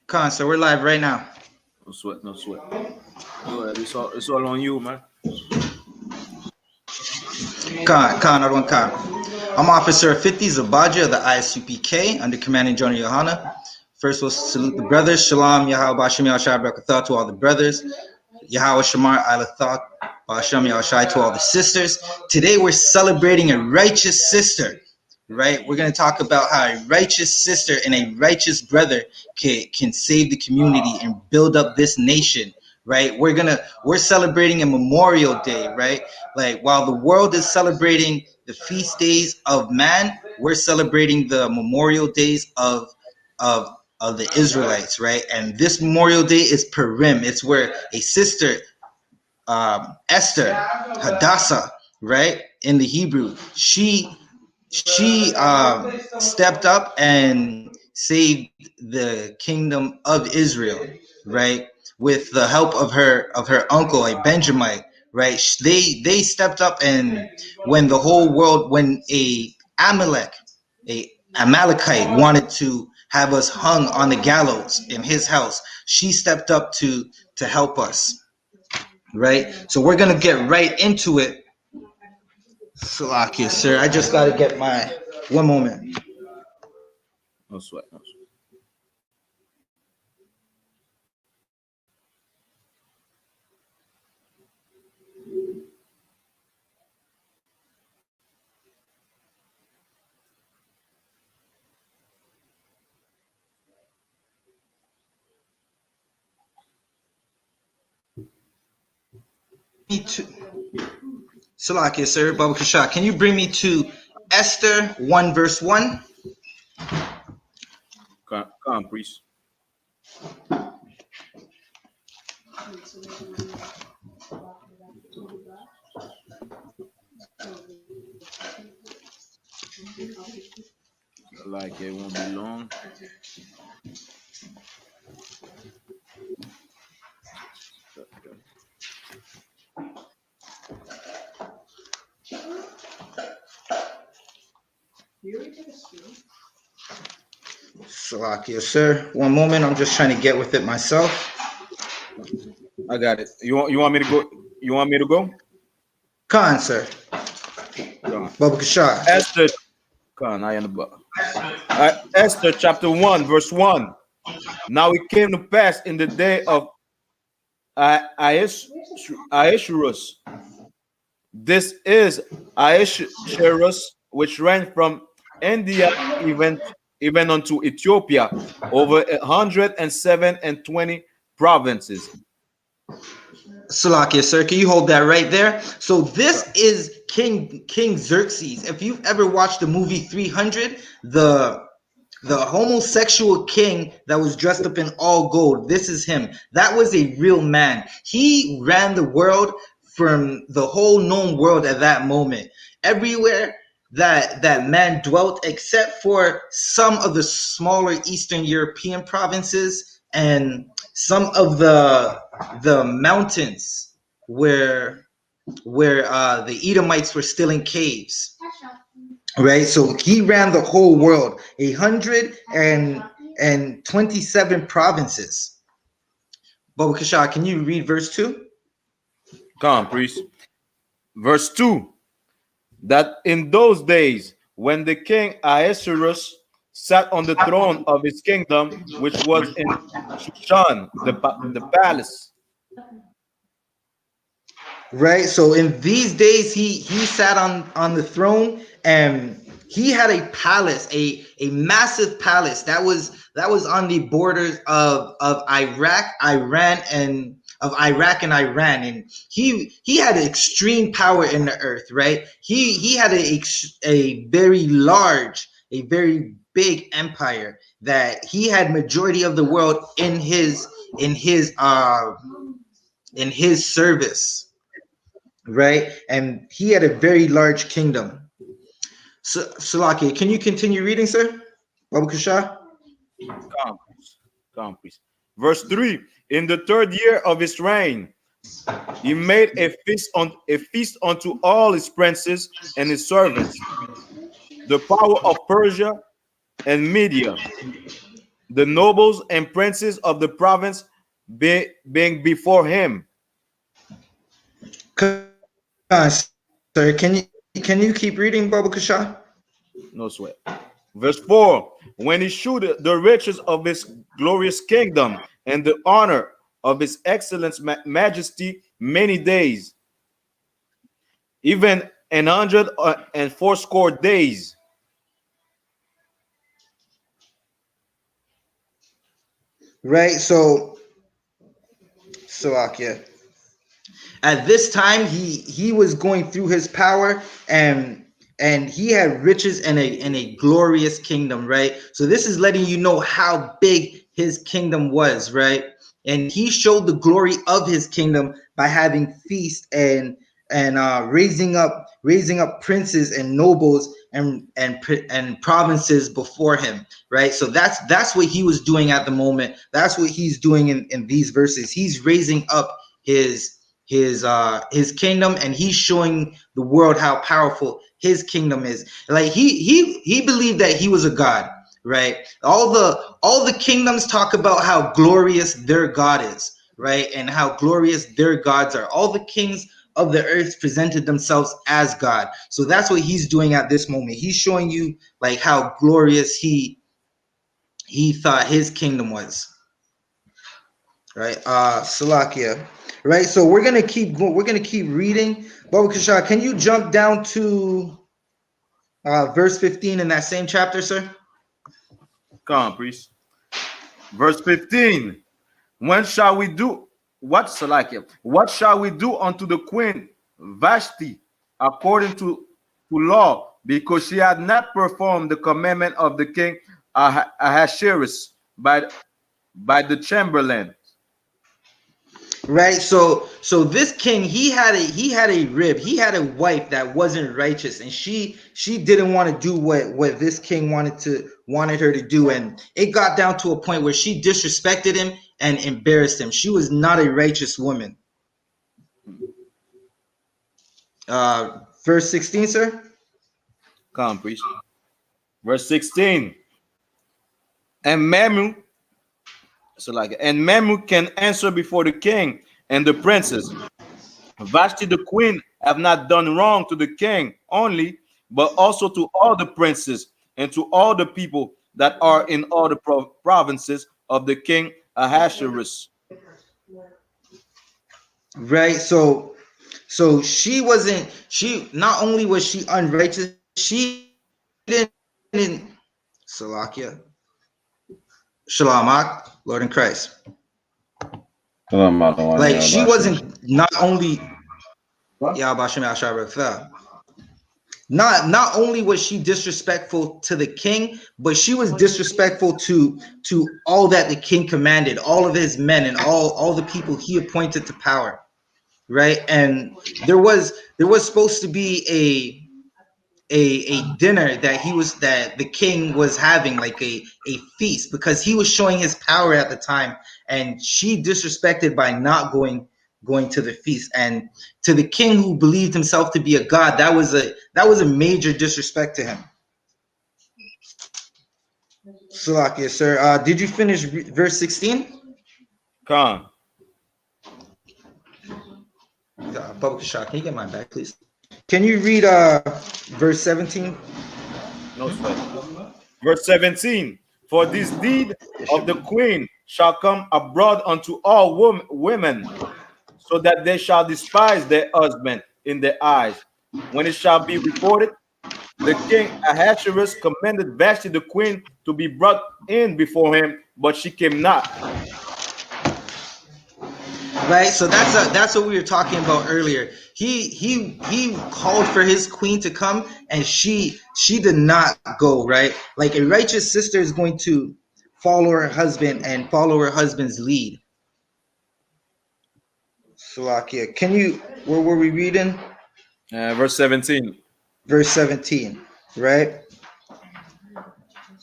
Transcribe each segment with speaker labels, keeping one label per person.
Speaker 1: Con, so we're live right now.
Speaker 2: No sweat, no sweat. Go ahead. It's all on you, man.
Speaker 1: Con. I'm Officer of 50s of Baja of the I.S.U.P.K under Commanding General YAHANNA. First, we'll salute the brothers. Shalom, Yahweh, Bashim, Yahshai, Barakatah to all the brothers. Yahweh, Shamar, Ilathah, Bashim, Yahshai to all the sisters. Today, we're celebrating a righteous sister, right? We're going to talk about how a righteous sister and a righteous brother can save the community and build up this nation, right? We're celebrating a Memorial Day, right? Like, while the world is celebrating the feast days of man, we're celebrating the memorial days of the Israelites, right? And this Memorial Day is Purim. It's where a sister, Esther, Hadassah, right, in the Hebrew, she stepped up and saved the kingdom of Israel, right, with the help of her uncle, a Benjamite, right? They stepped up, and when a Amalekite wanted to have us hung on the gallows in his house, she stepped up to help us, right? So we're gonna get right into it. Salakia, sir. I just gotta get my 1 moment.
Speaker 2: No sweat, no sweat.
Speaker 1: Salakia, sir. Baba Kasha, can you bring me to Esther 1 verse 1?
Speaker 2: Come, priest. Like it won't be long.
Speaker 1: Salakia, sir. 1 moment. I'm just trying to get with it myself.
Speaker 2: I got it. You want me to go? You want me to go?
Speaker 1: Khan, sir. Baba Kasha.
Speaker 2: Esther. Khan, I am the Esther chapter 1 verse 1. Now it came to pass in the day of I.S.U.K. This is I.S.U.K, which ran from India even unto Ethiopia, over 107 and 20 provinces.
Speaker 1: Salakia, sir. Can you hold that right there? So this is King Xerxes. If you've ever watched the movie 300, the homosexual king that was dressed up in all gold, this is him. That was a real man. He ran the world from the whole known world at that moment. Everywhere that man dwelt, except for some of the smaller Eastern European provinces and some of the mountains where the Edomites were still in caves. Right, so he ran the whole world, 127 provinces. Baba Kasha, can you read verse 2?
Speaker 2: Come, priest. Verse 2. That in those days, when the king I.S.U.K sat on the throne of his kingdom, which was in Shushan, the palace.
Speaker 1: Right, so in these days, he sat on the throne, and he had a palace, a massive palace that was on the borders of Iraq, Iran, and Iran, and he had extreme power in the earth, right? He had a very large, a very big empire that he had majority of the world in his service. Right, and he had a very large kingdom. So, Salaki, can you continue reading, sir? Baba Kasha?
Speaker 2: Come, please. Verse 3. In the 3rd year of his reign, He made a feast unto all his princes and his servants, the power of Persia and Media, the nobles and princes of the province being before him.
Speaker 1: Come on, sir. Can you keep reading, Baba Kasha?
Speaker 2: No sweat. Verse 4, when he shewed the riches of his glorious kingdom and the honor of his excellence majesty many days, even 180 days.
Speaker 1: Right. So, Salakia. At this time, he was going through his power, and he had riches and a glorious kingdom, right? So this is letting you know how big his kingdom was, right? And he showed the glory of his kingdom by having feasts and raising up princes and nobles and provinces before him, right? So that's what he was doing at the moment. That's what he's doing in these verses. He's raising up his kingdom, and he's showing the world how powerful his kingdom is. Like he believed that he was a god, right? All the kingdoms talk about how glorious their god is, right? And how glorious their gods are. All the kings of the earth presented themselves as God. So that's what he's doing at this moment. He's showing you like how glorious he thought his kingdom was. Right? Salakia. Right? So we're gonna keep going, we're gonna keep reading. Baba Kasha, can you jump down to verse 15 in that same chapter, sir?
Speaker 2: Come on, priest. Verse 15. When shall we do what, Salakia? What shall we do unto the queen Vashti according to law? Because she had not performed the commandment of the king Ahasuerus by the chamberlain.
Speaker 1: Right. So this king, he had a rib, he had a wife that wasn't righteous, and she didn't want to do what this king wanted her to do, and it got down to a point where she disrespected him and embarrassed him. She was not a righteous woman. Verse 16, sir.
Speaker 2: Come on, priest. Verse 16. And Memu can answer before the king and the princes. Vashti the queen have not done wrong to the king only, but also to all the princes and to all the people that are in all the provinces of the king Ahasuerus.
Speaker 1: Right. So she not only was she unrighteous, she didn't Salakia. Shalom, Lord in Christ. Like she wasn't not only not only was she disrespectful to the king, but she was disrespectful to all that the king commanded, all of his men and all the people he appointed to power, right? And there was supposed to be a dinner that the king was having, like a feast, because he was showing his power at the time, and she disrespected by not going to the feast. And to the king who believed himself to be a god, that was a major disrespect to him. Salakia, sir. Did you finish verse 16?
Speaker 2: Come.
Speaker 1: Baba Kashak, can you get my back, please? Can you read verse 17?
Speaker 2: No sweat. Verse 17. For this deed of the queen shall come abroad unto all women, so that they shall despise their husband in their eyes. When it shall be reported, the king Ahasuerus commanded Vashti the queen to be brought in before him, but she came not.
Speaker 1: Right. So that's what we were talking about earlier. He called for his queen to come, and she did not go. Right. Like a righteous sister is going to follow her husband and follow her husband's lead. Salakia, where were we reading?
Speaker 2: Verse 17.
Speaker 1: Verse 17, right?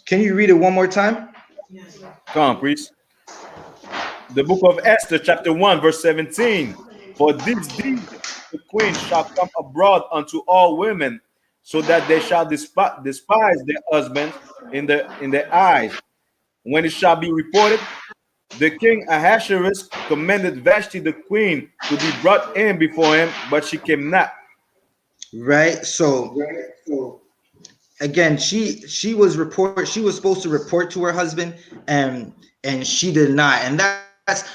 Speaker 1: Can you read it one more time?
Speaker 2: Come on, priest. The book of Esther, chapter 1, verse 17. For this deed the queen shall come abroad unto all women, so that they shall despise their husbands in their eyes. When it shall be reported, the king Ahasuerus commanded Vashti the queen to be brought in before him, but she came not.
Speaker 1: Right. So again, she was supposed to report to her husband, and she did not. And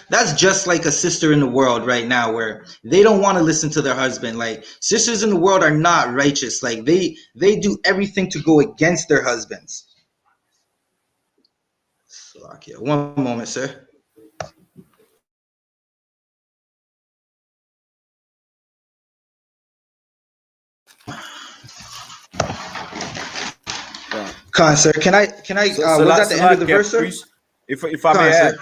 Speaker 1: that's just like a sister in the world right now, where they don't want to listen to their husband. Like, sisters in the world are not righteous. Like, they do everything to go against their husbands. Slovakia. One moment, sir. Khan, sir, can I was that the end of the verse, sir?
Speaker 2: If I may add.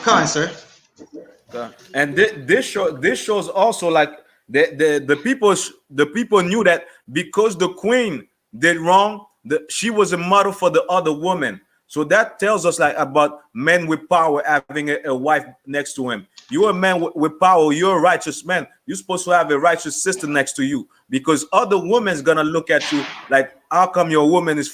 Speaker 1: Khan, sir.
Speaker 2: And this shows also, like, the people knew that because the queen did wrong, she was a model for the other women. So that tells us, like, about men with power having a wife next to him. You're a man with power. You're a righteous man. You're supposed to have a righteous sister next to you, because other women's gonna look at you like, how come your woman is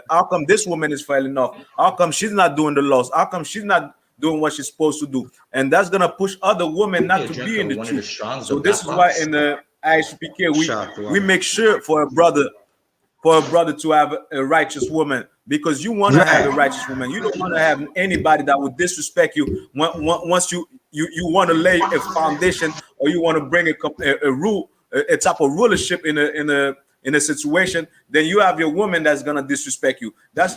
Speaker 2: how come this woman is falling off? How come she's not doing the laws? How come she's not doing what she's supposed to do? And that's gonna push other women not to be in the truth. So this is why in the I.S.U.P.K we make sure for a brother to have a righteous woman, because you want to have a righteous woman. You don't want to have anybody that would disrespect you once you want to lay a foundation, or you want to bring a type of rulership in a situation. Then you have your woman that's gonna disrespect you. That's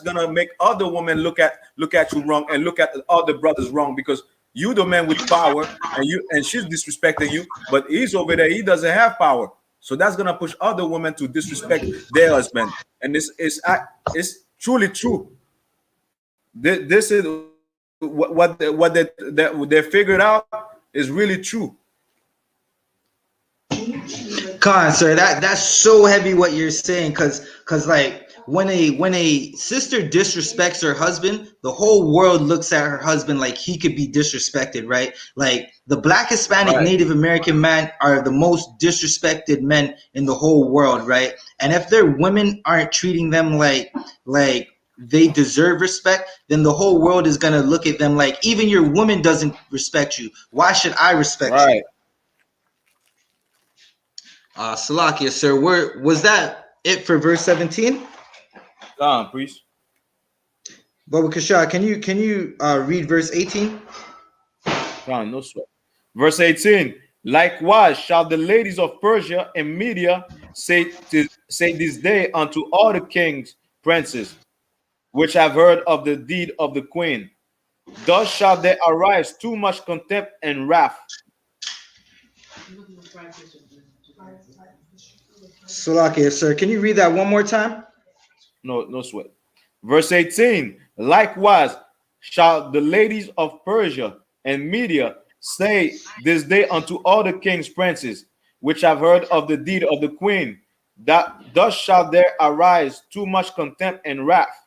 Speaker 2: gonna make other women look at you wrong, and look at other brothers wrong, because you the man with power, and she's disrespecting you, but he's over there, he doesn't have power. So that's gonna push other women to disrespect their husband. And this is truly true. This is what they figured out is really true.
Speaker 1: Khan, sir, that's so heavy what you're saying, cause like, when a sister disrespects her husband, the whole world looks at her husband like he could be disrespected, right? Like, the Black, Hispanic, right, Native American men are the most disrespected men in the whole world, right? And if their women aren't treating them like they deserve respect, then the whole world is gonna look at them like, even your woman doesn't respect you. Why should I respect you? Salakia, sir, was that it for verse 17?
Speaker 2: Go on, priest.
Speaker 1: Baba Kasha, can you read verse 18?
Speaker 2: Go on, no sweat. Verse 18. Likewise shall the ladies of Persia and Media say this day unto all the kings, princes, which have heard of the deed of the queen. Thus shall there arise too much contempt and wrath.
Speaker 1: Salakia, sir, can you read that one more time?
Speaker 2: No sweat. Verse 18. Likewise shall the ladies of Persia and Media say this day unto all the kings, princes, which have heard of the deed of the queen, that thus shall there arise too much contempt and wrath.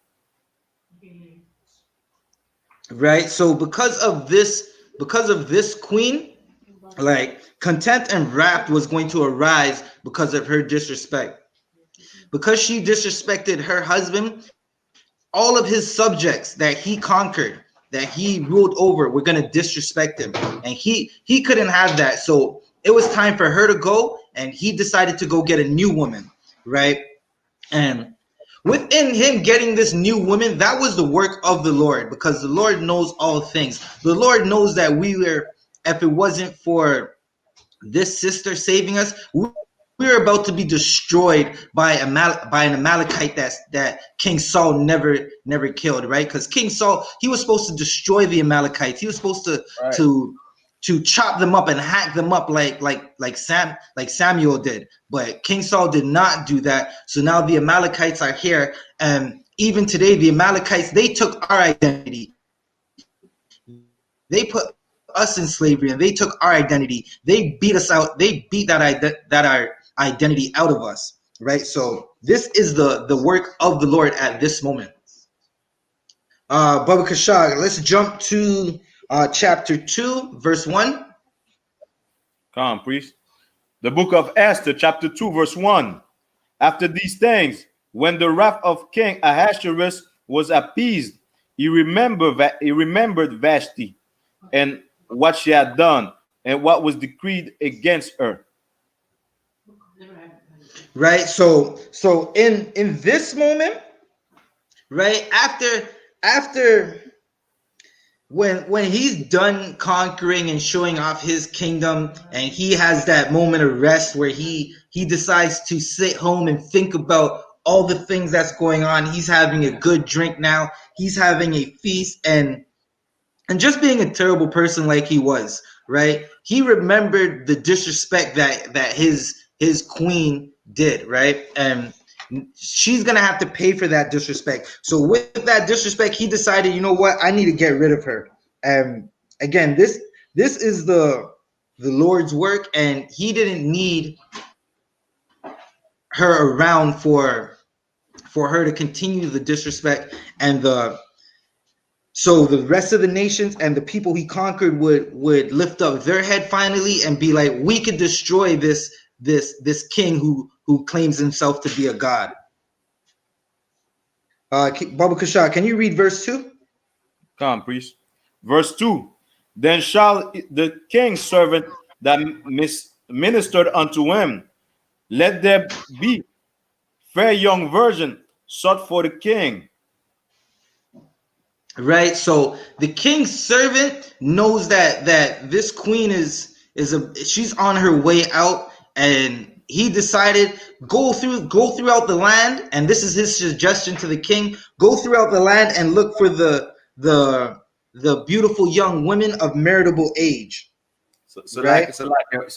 Speaker 1: Right. So because of this queen, like, contempt and wrath was going to arise because of her disrespect. Because she disrespected her husband, all of his subjects that he conquered, that he ruled over, were going to disrespect him. And he couldn't have that. So it was time for her to go, and he decided to go get a new woman, right? And within him getting this new woman, that was the work of the Lord, because the Lord knows all things. The Lord knows that if it wasn't for this sister saving us, we were about to be destroyed by an Amalekite that King Saul never killed, right? Because King Saul, he was supposed to destroy the Amalekites. He was supposed to chop them up and hack them up like Samuel did. But King Saul did not do that. So now the Amalekites are here, and even today the Amalekites, they took our identity. They put us in slavery, and they took our identity. They beat us out. They beat our identity out of us, right? So this is the work of the Lord at this moment. Baba Kashag, let's jump to chapter 2, verse 1.
Speaker 2: Come on, priest. The book of Esther, chapter 2, verse 1. After these things, when the wrath of King Ahasuerus was appeased, he remembered Vashti and what she had done and what was decreed against her.
Speaker 1: Right. So in this moment, right after when he's done conquering and showing off his kingdom, and he has that moment of rest where he decides to sit home and think about all the things that's going on. He's having a good drink now. He's having a feast, and just being a terrible person like he was, right? He remembered the disrespect that his queen did, right? And she's gonna have to pay for that disrespect. So with that disrespect, he decided, you know what, I need to get rid of her. And again, this is the Lord's work, and he didn't need her around for her to continue the disrespect. And so the rest of the nations and the people he conquered would lift up their head finally and be like, we could destroy this king who claims himself to be a god. Baba Kasha, can you read verse 2?
Speaker 2: Come, priest. Verse 2. Then shall the king's servant that ministered unto him, let there be fair young virgin sought for the king.
Speaker 1: Right. So the king's servant knows that this queen she's on her way out, and he decided go throughout the land, and this is his suggestion to the king: go throughout the land and look for the beautiful young women of meritable age. Right?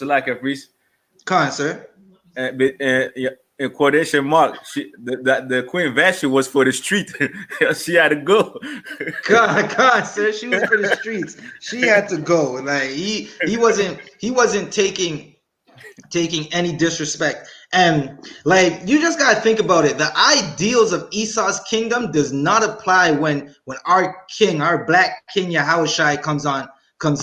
Speaker 2: Like a priest.
Speaker 1: Come on, sir.
Speaker 2: In quotation mark, the Queen Vashti was for the street. She had to go.
Speaker 1: God, sir, she was for the streets. She had to go. Like he wasn't taking any disrespect. And like, you just gotta think about it. The ideals of Esau's kingdom does not apply when our king, our black king Yahushai comes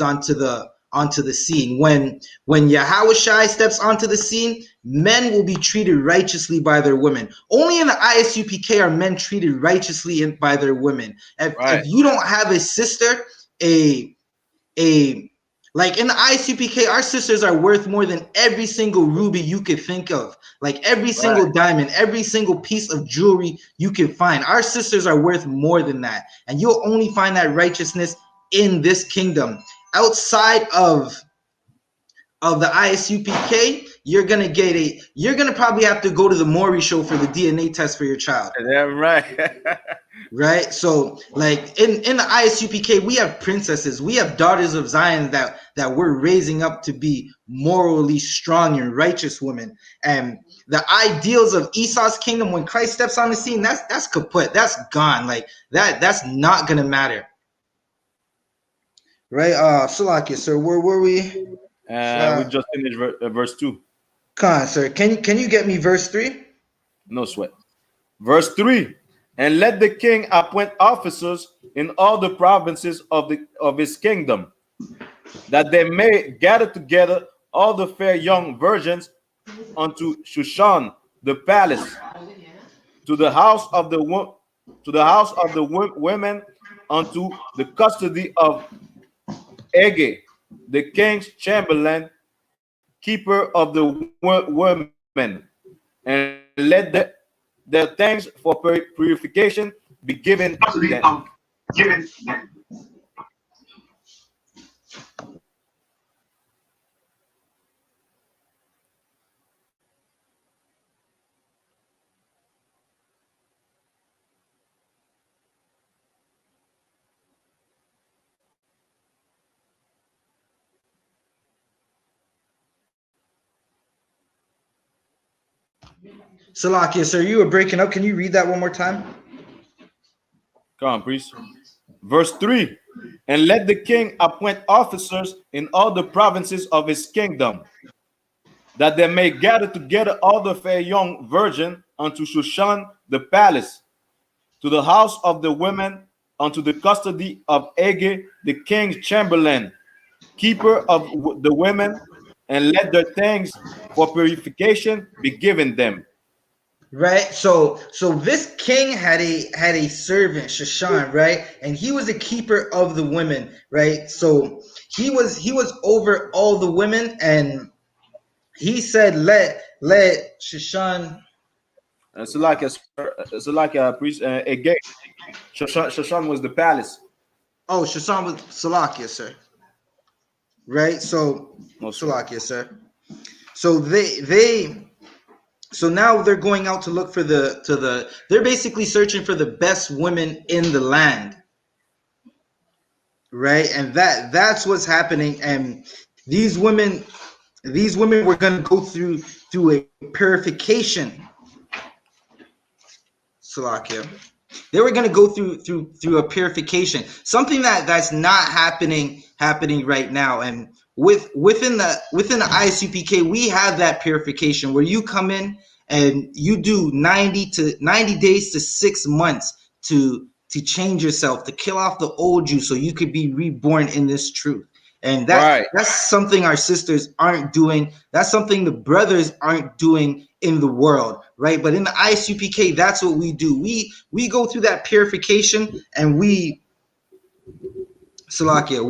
Speaker 1: onto the scene. When Yahushai steps onto the scene, men will be treated righteously by their women. Only in the I.S.U.P.K are men treated righteously by their women. If you don't have a sister, like in the I.S.U.P.K, our sisters are worth more than every single ruby you could think of. Like every single diamond, every single piece of jewelry you can find. Our sisters are worth more than that. And you'll only find that righteousness in this kingdom. Outside of the I.S.U.P.K, you're gonna probably have to go to the Maury show for the DNA test for your child.
Speaker 2: Yeah, right.
Speaker 1: Right. So like in the I.S.U.P.K, we have princesses, we have daughters of Zion that we're raising up to be morally strong and righteous women. And the ideals of Esau's kingdom, when Christ steps on the scene, that's kaput, that's gone. Like that's not gonna matter. Right. Salakia, sir, where were we?
Speaker 2: We just finished verse 2.
Speaker 1: Come on, sir. Can you get me verse 3?
Speaker 2: No sweat. Verse 3. And let the king appoint officers in all the provinces of his kingdom, that they may gather together all the fair young virgins unto Shushan the palace, to the house of the women, unto the custody of Ege, the king's chamberlain, keeper of the women, and let their thanks for purification be given them.
Speaker 1: Salakia, sir, you were breaking up. Can you read that one more time?
Speaker 2: Come on, priest. Verse 3. And let the king appoint officers in all the provinces of his kingdom, that they may gather together all the fair young virgin unto Shushan the palace, to the house of the women, unto the custody of Ege, the king's chamberlain, keeper of the women, and let their things for purification be given them.
Speaker 1: Right. So this king had a servant, Shashan, right? And he was a keeper of the women, right? So he was over all the women, and he said, let Shashan.
Speaker 2: It's like a priest, a gate. Shoshan was the palace.
Speaker 1: Oh, Shashan was Salakia, sir. Right. So
Speaker 2: No sweat.
Speaker 1: Salakia, sir. So so now they're going out to look for they're basically searching for the best women in the land, right? And that's what's happening. And these women these women were going to go through a purification. Salakia. They were going to go through a purification, something that's not happening right now. And within the I.S.U.P.K, we have that purification where you come in and you do 90 days to 6 months to change yourself, to kill off the old you so you could be reborn in this truth. And
Speaker 2: Right.
Speaker 1: that's something our sisters aren't doing. That's something the brothers aren't doing in the world, right? But in the I.S.U.P.K, that's what we do. We go through that purification, and Salakia,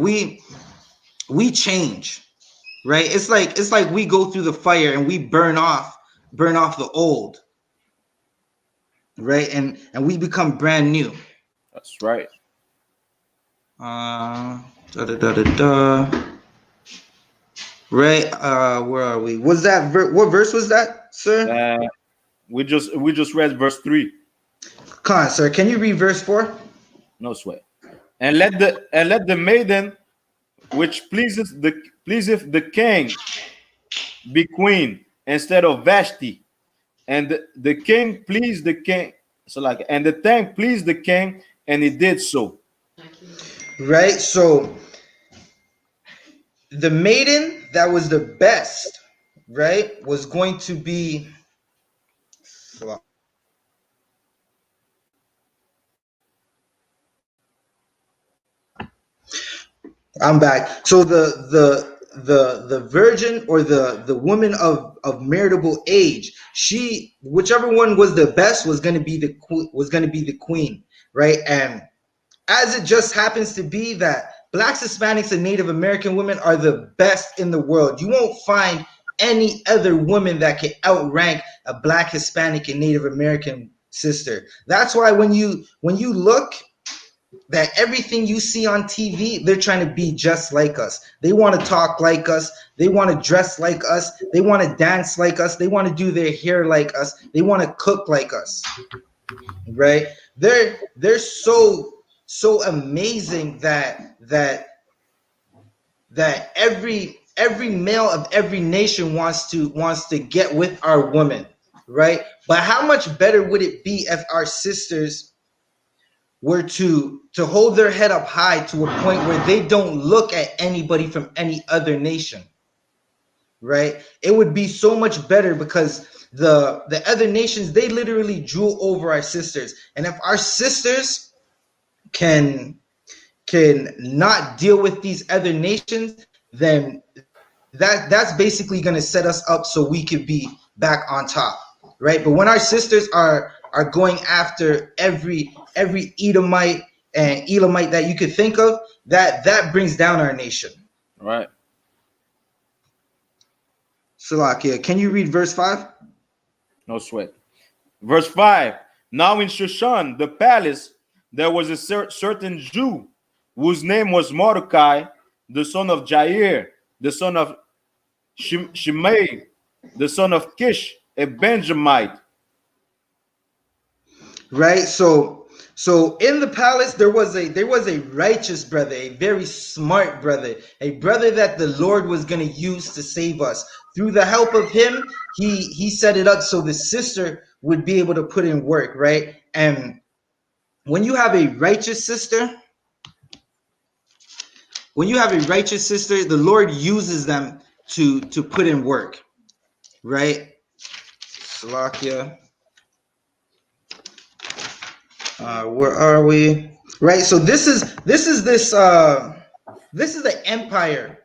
Speaker 1: we change, right? It's like we go through the fire and we burn off the old, right? And we become brand new.
Speaker 2: That's right.
Speaker 1: Da da da da da. Right. Where are we? Was that what verse was that, sir?
Speaker 2: Uh, we just read verse 3.
Speaker 1: Come on, sir. Can you read verse 4?
Speaker 2: No sweat. And let the maiden which pleaseth the king be queen instead of Vashti. And the king pleased the king. So like, and the thing pleased the king, and he did so.
Speaker 1: Right. So the maiden that was the best, right, was going to be. I'm back. So the virgin, or the woman of meritable age, she, whichever one was the best, was going to be the queen, right? And as it just happens to be that Blacks, Hispanics, and Native American women are the best in the world. You won't find any other woman that can outrank a Black, Hispanic, and Native American sister. That's why when you look, that everything you see on TV, they're trying to be just like us. They want to talk like us. They want to dress like us. They want to dance like us. They want to do their hair like us. They want to cook like us. Right? They're so amazing that every male of every nation wants to get with our woman, right? But how much better would it be if our sisters were to hold their head up high to a point where they don't look at anybody from any other nation, right? It would be so much better, because the other nations, they literally drool over our sisters. And if our sisters can not deal with these other nations, then that's basically going to set us up so we could be back on top, right? But when our sisters are going after every Edomite and Elamite that you could think of, that brings down our nation.
Speaker 2: Right.
Speaker 1: Salakia, can you read verse 5?
Speaker 2: No sweat. Verse 5. Now in Shushan, the palace, there was a certain Jew whose name was Mordecai, the son of Jair, the son of Shimei, the son of Kish, a Benjamite.
Speaker 1: Right. So in the palace there was a righteous brother, a very smart brother, a brother that the Lord was going to use to save us. Through the help of him, he set it up so the sister would be able to put in work, right? And when you have a righteous sister, the Lord uses them to put in work, right? Salakia. Where are we? right? So this is the empire,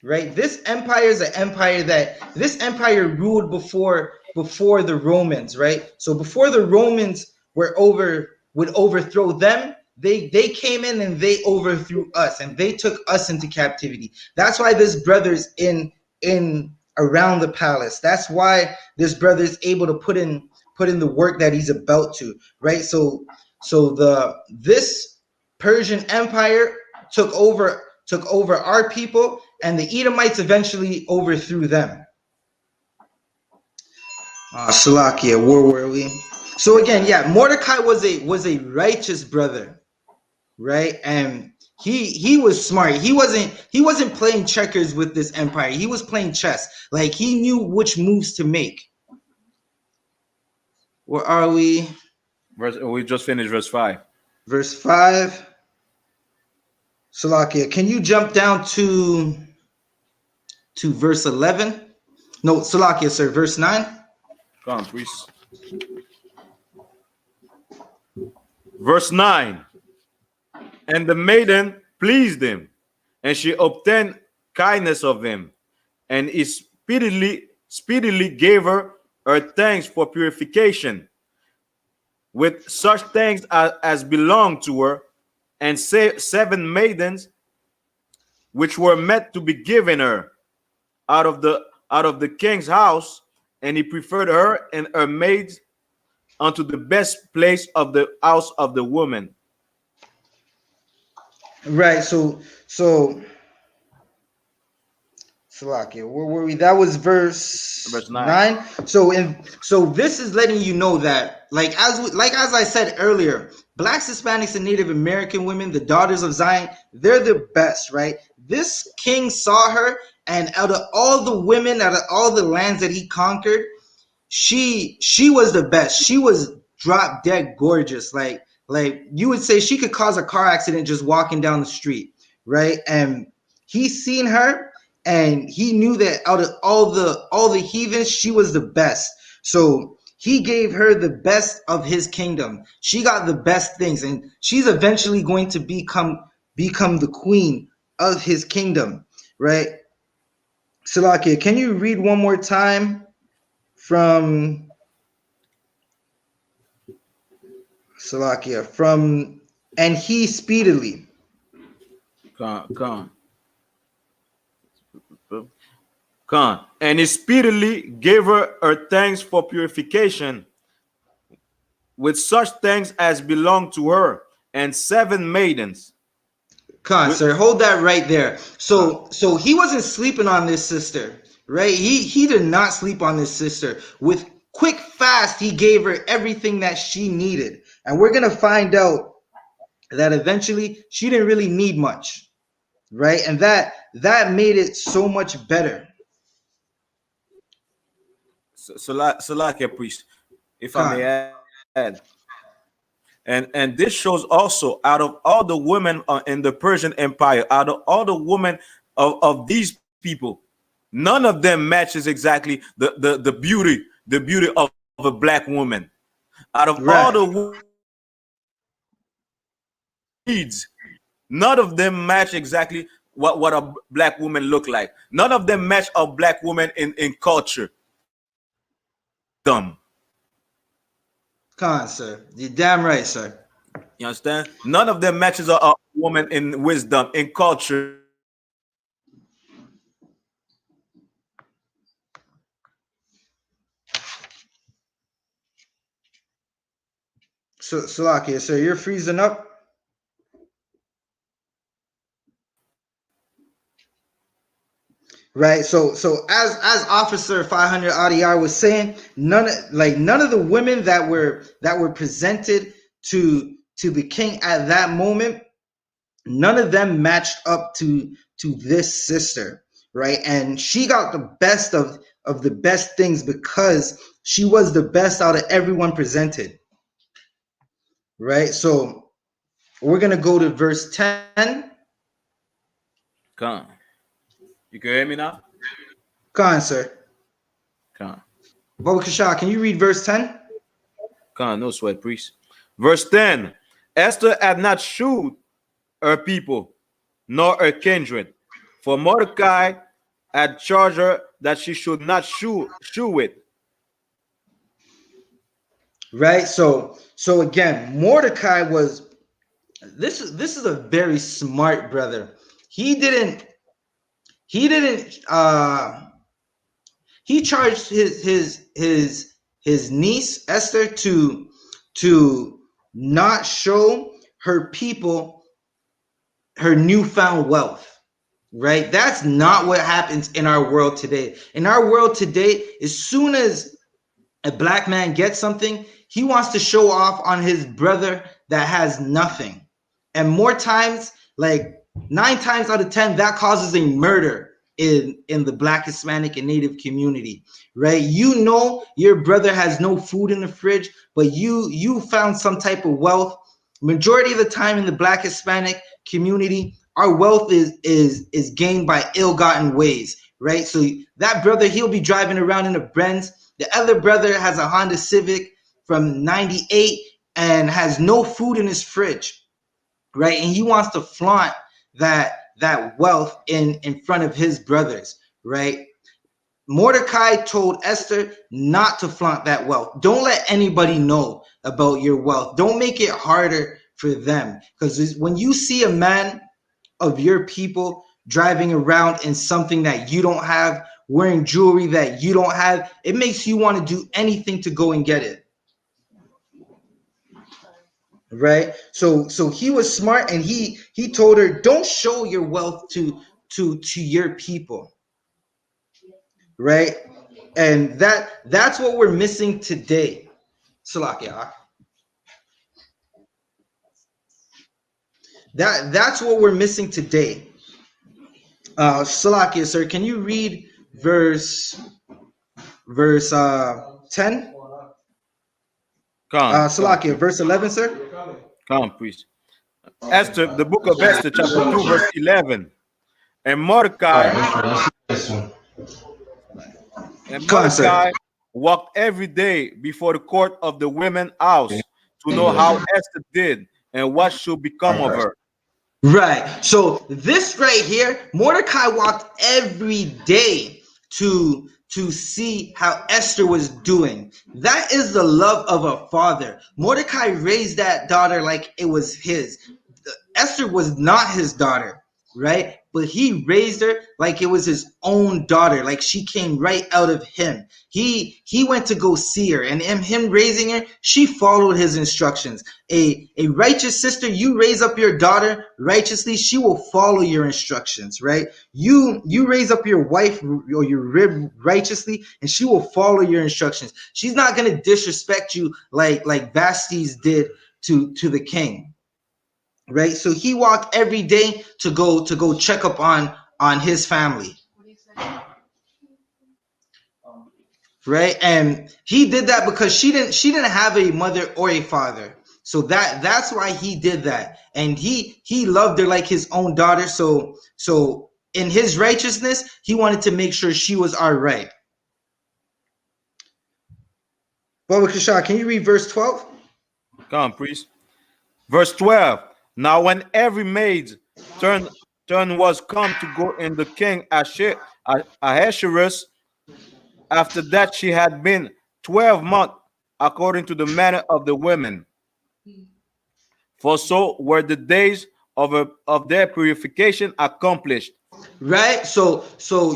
Speaker 1: right? This empire is an empire this empire ruled before the Romans, right? So before the Romans would overthrow them, they came in and they overthrew us and they took us into captivity. That's why this brother's in around the palace. That's why this brother is able to put in the work that he's about to, right? So this Persian Empire took over our people, and the Edomites eventually overthrew them. Salakia, where were we? So again, yeah, Mordecai was a righteous brother, right? And he was smart. He wasn't playing checkers with this empire. He was playing chess. Like he knew which moves to make. Where are we?
Speaker 2: We just finished verse 5.
Speaker 1: Verse 5. Salakia, can you jump down to verse 11? No, Salakia, sir, verse 9.
Speaker 2: Come on, priest. Verse 9. And the maiden pleased him, and she obtained kindness of him, and he speedily gave her thanks for purification, with such things as belonged to her, and 7 maidens which were meant to be given her out of the king's house, and he preferred her and her maids unto the best place of the house of the woman.
Speaker 1: Right. So Salakia, where were we? That was verse 9. So this is letting you know that, like as I said earlier, Blacks, Hispanics, and Native American women, the daughters of Zion, they're the best, right? This king saw her, and out of all the women, out of all the lands that he conquered, she was the best. She was drop dead gorgeous. Like you would say she could cause a car accident just walking down the street, right? And he seen her, and he knew that out of all the heathens, she was the best. So he gave her the best of his kingdom. She got the best things, and she's eventually going to become the queen of his kingdom, right? Salakia, can you read one more time from Salakia, from and he speedily.
Speaker 2: Come. And he speedily gave her thanks for purification, with such things as belonged to her, and 7 maidens.
Speaker 1: Sir, hold that right there. So he wasn't sleeping on this sister, right? He did not sleep on this sister. With quick fast, he gave her everything that she needed. And we're gonna find out that eventually she didn't really need much, right? And that made it so much better.
Speaker 2: Salakia, priest, if I may add. And this shows also, out of all the women in the Persian Empire, out of all the women of these people, none of them matches exactly the beauty of a black woman. Out of all the needs, none of them match exactly what a black woman look like. None of them match a black woman in culture. Dumb.
Speaker 1: Sir, you're damn right, sir.
Speaker 2: You understand? None of them matches a woman in wisdom, in culture.
Speaker 1: So Salakia, sir, you're freezing up. Right. So as Officer 500 ADR was saying, none of the women that were presented to the king at that moment, none of them matched up to this sister, right? And she got the best of the best things because she was the best out of everyone presented. Right? So we're going to go to verse 10.
Speaker 2: Come. You can hear me now?
Speaker 1: Sir.
Speaker 2: Come.
Speaker 1: Baba Kasha, can you read verse 10?
Speaker 2: No sweat, priest. Verse 10. Esther had not shewed her people, nor her kindred, for Mordecai had charged her that she should not shew it.
Speaker 1: Right. So again, Mordecai was this is a very smart brother. He didn't he charged his niece Esther to not show her people her newfound wealth. Right? That's not what happens in our world today. In our world today, as soon as a black man gets something, he wants to show off on his brother that has nothing. And more times, like 9 times out of 10, that causes a murder in the Black, Hispanic, and Native community, right? You know your brother has no food in the fridge, but you found some type of wealth. Majority of the time in the Black, Hispanic community, our wealth is gained by ill-gotten ways, right? So that brother, he'll be driving around in a Benz. The other brother has a Honda Civic from 98 and has no food in his fridge, right? And he wants to flaunt that wealth in front of his brothers, right? Mordecai told Esther not to flaunt that wealth. Don't let anybody know about your wealth. Don't make it harder for them. Because when you see a man of your people driving around in something that you don't have, wearing jewelry that you don't have, it makes you want to do anything to go and get it. Right? So he was smart, and he told her, don't show your wealth to your people. Right? And that's what we're missing today. Salakia. That's what we're missing today. Salakia, sir, can you read verse 10? Salakia, verse 11, sir.
Speaker 2: Come, priest. Esther, the book of Esther, chapter 2, verse 11. And Mordecai walked every day before the court of the women's house to know how Esther did and what should become of her.
Speaker 1: Right. So this right here, Mordecai walked every day to see how Esther was doing. That is the love of a father. Mordecai raised that daughter like it was his. Esther was not his daughter, right? But he raised her like it was his own daughter, like she came right out of him. He went to go see her, and in him raising her, she followed his instructions. A righteous sister, you raise up your daughter righteously, she will follow your instructions, right? You raise up your wife or your rib righteously, and she will follow your instructions. She's not going to disrespect you like Vastes did to the king. Right, so he walked every day to go check up on his family. Right, and he did that because she didn't have a mother or a father, so that's why he did that, and he loved her like his own daughter. So in his righteousness, he wanted to make sure she was all right. Baba Kashah, can you read verse 12?
Speaker 2: Come, priest. Verse 12. Now when every maid's turn was come to go in the king Ahasuerus, after that she had been 12 months, according to the manner of the women. For so were the days of their purification accomplished.
Speaker 1: Right, so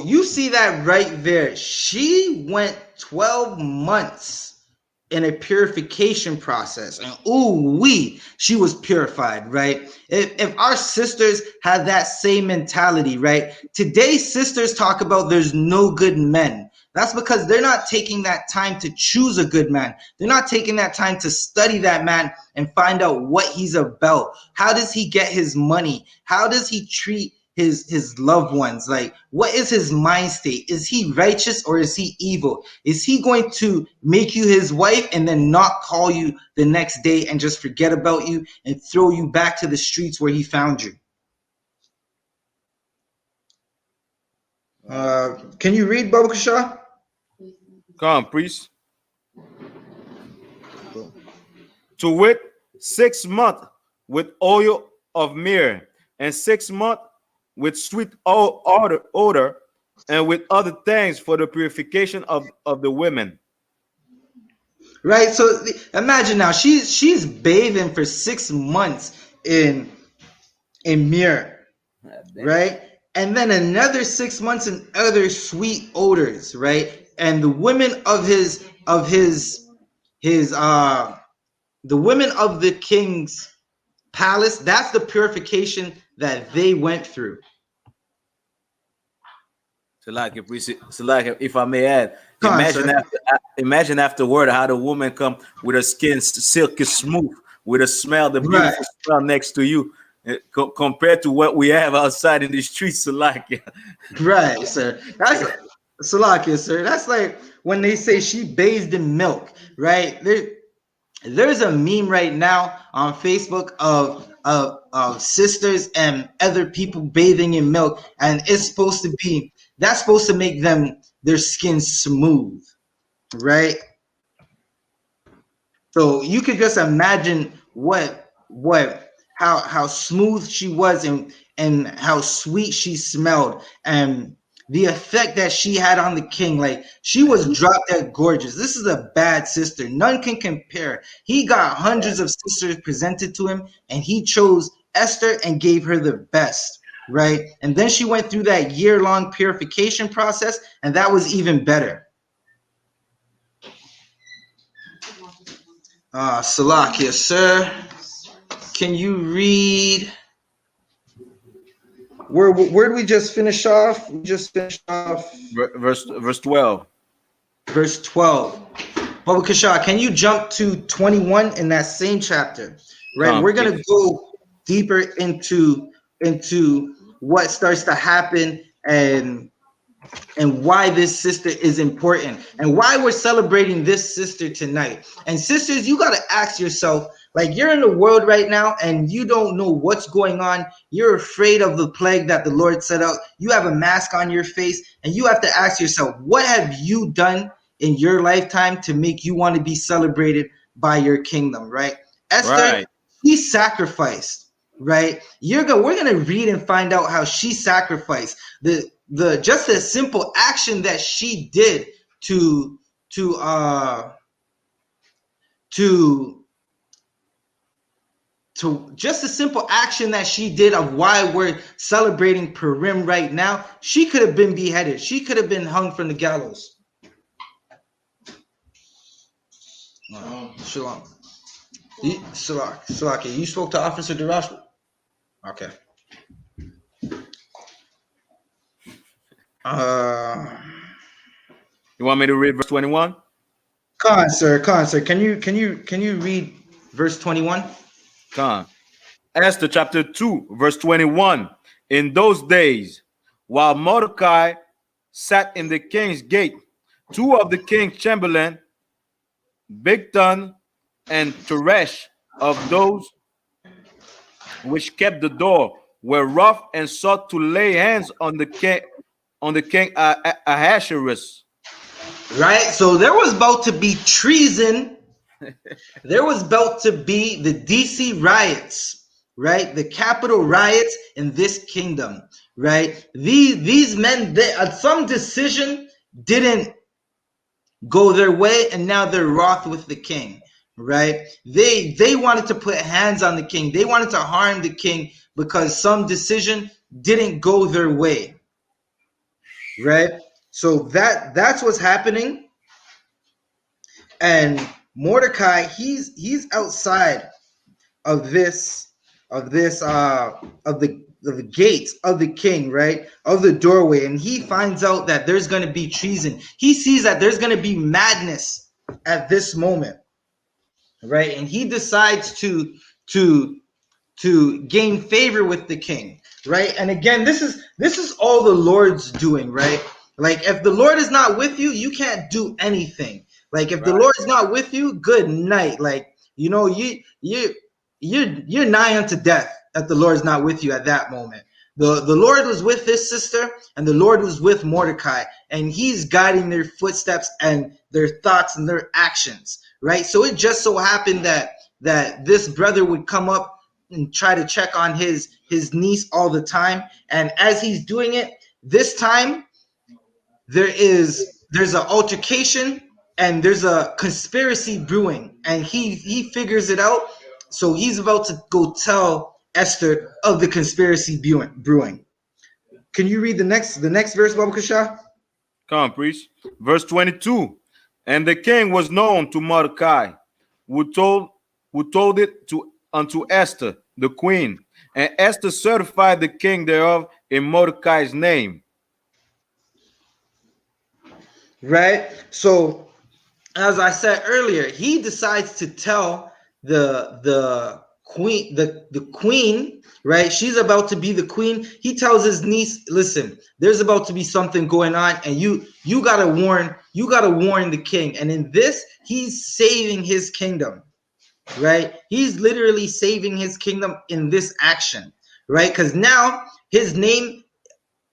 Speaker 1: you see that right there. She went 12 months in a purification process, and she was purified, right? If our sisters had that same mentality, right? Today's sisters talk about there's no good men. That's because they're not taking that time to choose a good man. They're not taking that time to study that man and find out what he's about. How does he get his money? How does he treat his loved ones? Like, what is his mind state? Is he righteous or is he evil? Is he going to make you his wife and then not call you the next day and just forget about you and throw you back to the streets where he found you? Can you read, Baba Kashah?
Speaker 2: Come, priest. To wit, 6 months with oil of myrrh, and 6 months with sweet odor, and with other things for the purification of the women.
Speaker 1: Right. So imagine now she's bathing for 6 months in myrrh, right? And then another 6 months in other sweet odors, right? And the women of the women of the king's palace, that's the purification that they went through.
Speaker 2: So like if I may add, imagine afterward how the woman come with her skin silky smooth, with a smell, the
Speaker 1: Right.
Speaker 2: beautiful smell next to you, compared to what we have outside in the streets. So like,
Speaker 1: Right, sir. That's Salakia, sir. That's like when they say she bathed in milk, right? There's a meme right now on Facebook of sisters and other people bathing in milk, and that's supposed to make their skin smooth, right? So you could just imagine how smooth she was and how sweet she smelled and the effect that she had on the king. Like she was drop dead gorgeous. This is a bad sister. None can compare. He got hundreds of sisters presented to him, and he chose Esther and gave her the best. Right. And then she went through that year-long purification process, and that was even better. Salakia, sir. Can you read? Where did we just finish off? We just finished off
Speaker 2: verse 12.
Speaker 1: Verse 12. Baba Kasha, can you jump to 21 in that same chapter? Right. We're gonna go deeper into what starts to happen and why this sister is important and why we're celebrating this sister tonight. And sisters, you got to ask yourself, like, you're in the world right now and you don't know what's going on. You're afraid of the plague that the Lord set out. You have a mask on your face, and you have to ask yourself, what have you done in your lifetime to make you want to be celebrated by your kingdom, right? Esther, she sacrificed, right? We're gonna read and find out how she sacrificed the just a simple action that she did to just a simple action that she did of why we're celebrating Purim right now. She could have been beheaded. She could have been hung from the gallows. Shalom. Salaki, you spoke to Officer Darash? Okay.
Speaker 2: You want me to read verse 21?
Speaker 1: Khan, sir. Can you read verse 21?
Speaker 2: Khan. Esther chapter 2, verse 21. In those days, while Mordecai sat in the king's gate, two of the king's chamberlain, Bigtan and Teresh, of those which kept the door, were rough and sought to lay hands on the king Ahasuerus.
Speaker 1: Right? So there was about to be treason. There was about to be the DC riots, right? The capital riots in this kingdom, right? These men, some decision didn't go their way, and now they're wroth with the king, right? They wanted to put hands on the king. They wanted to harm the king because some decision didn't go their way, right? So that's what's happening. And Mordecai, he's outside of the gates of the king, right? Of the doorway, and he finds out that there's going to be treason. He sees that there's going to be madness at this moment, right? And he decides to gain favor with the king, right? And again, this is all the Lord's doing, right? Like, if the Lord is not with you, you can't do anything. Like, if the Lord's not with you, good night. Like, you're nigh unto death if the Lord's not with you at that moment. The Lord was with this sister, and the Lord was with Mordecai, and he's guiding their footsteps and their thoughts and their actions, right? So it just so happened that this brother would come up and try to check on his niece all the time. And as he's doing it, this time there's an altercation and there's a conspiracy brewing, and he figures it out. So he's about to go tell Esther of the conspiracy brewing. Can you read the next verse, Baba Kasha?
Speaker 2: Come, priest. Verse 22. And the king was known to Mordecai, who told it to unto Esther, the queen. And Esther certified the king thereof in Mordecai's name.
Speaker 1: Right? So, as I said earlier, he decides to tell the queen, right? She's about to be the queen. He tells his niece, listen, there's about to be something going on, and you gotta warn the king. And in this, he's saving his kingdom, right? He's literally saving his kingdom in this action, right? Because now his name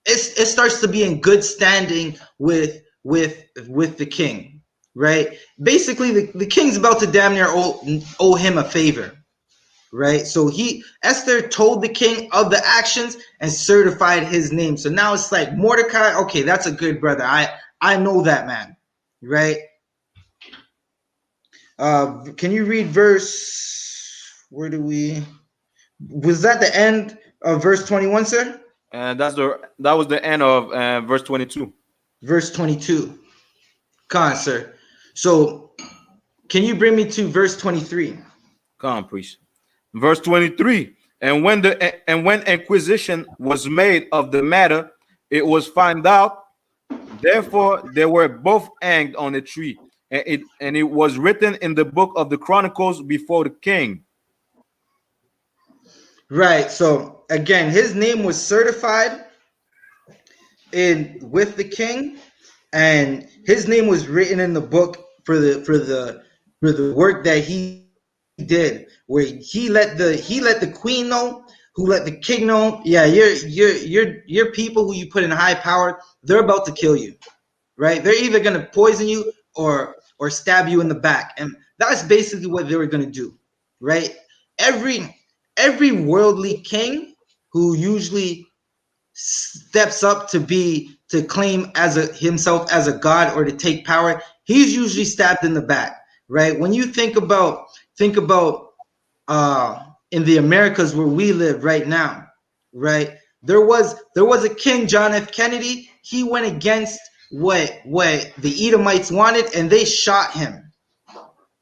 Speaker 1: it starts to be in good standing with the king, right? Basically, the king's about to damn near owe him a favor, right? So Esther told the king of the actions and certified his name. So now it's like Mordecai, okay, that's a good brother. I know that man, right? Can you read verse? Was that the end of verse 21, sir?
Speaker 2: And that was the end of verse 22.
Speaker 1: Verse 22. Come on, sir. So can you bring me to verse 23?
Speaker 2: Come, priest. Verse 23. And when inquisition was made of the matter, it was found out. Therefore, they were both hanged on a tree, and it was written in the book of the Chronicles before the king.
Speaker 1: Right. So again, his name was certified with the king, and his name was written in the book for the work that he did, where he let the queen know, who let the king know, yeah, your people who you put in high power, they're about to kill you, right? They're either gonna poison you or stab you in the back, and that's basically what they were gonna do, right? Every worldly king who usually steps up to claim himself as a god or to take power, he's usually stabbed in the back, right? When you think about in the Americas where we live right now, right? There was a king, John F. Kennedy. He went against what the Edomites wanted, and they shot him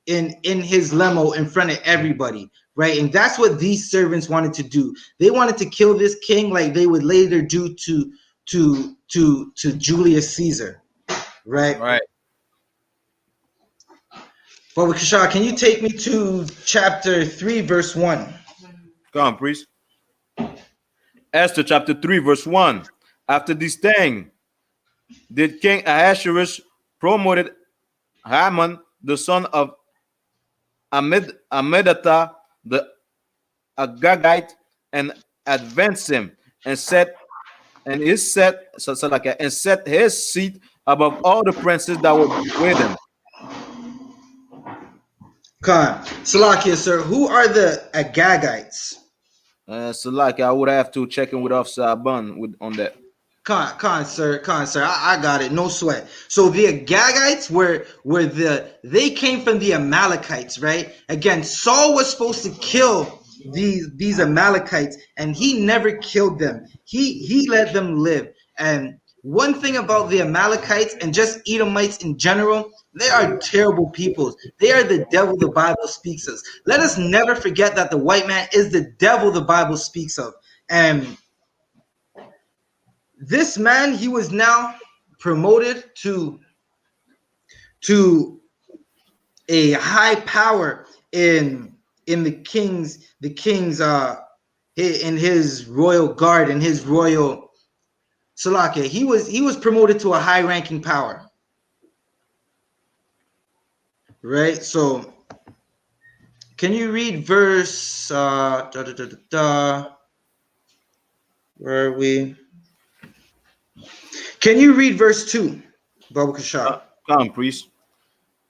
Speaker 1: in his limo in front of everybody, right? And that's what these servants wanted to do. They wanted to kill this king like they would later do to Julius Caesar, right?
Speaker 2: Right.
Speaker 1: Baba Kishar, can you take me to chapter 3, verse 1?
Speaker 2: Come, priest. Esther chapter 3, verse 1. After this thing, did King Ahasuerus promoted Haman, the son of Ammedatha, the Agagite, and advanced him, and set his seat above all the princes that were with him.
Speaker 1: Khan, Salakia, sir, who are the Agagites?
Speaker 2: I would have to check in with Officer Aban on that.
Speaker 1: Khan, sir, I got it, no sweat. So the Agagites they came from the Amalekites, right? Again, Saul was supposed to kill these Amalekites, and he never killed them. He let them live. And one thing about the Amalekites and just Edomites in general, they are terrible people. They are the devil the Bible speaks of. Let us never forget that the white man is the devil the Bible speaks of. And this man, he was now promoted to a high power in the king's in his royal guard, in his royal Salakia. He was promoted to a high ranking power. Right? So can you read verse where are we? Can you read verse 2, Baba Kashar?
Speaker 2: Come, priest.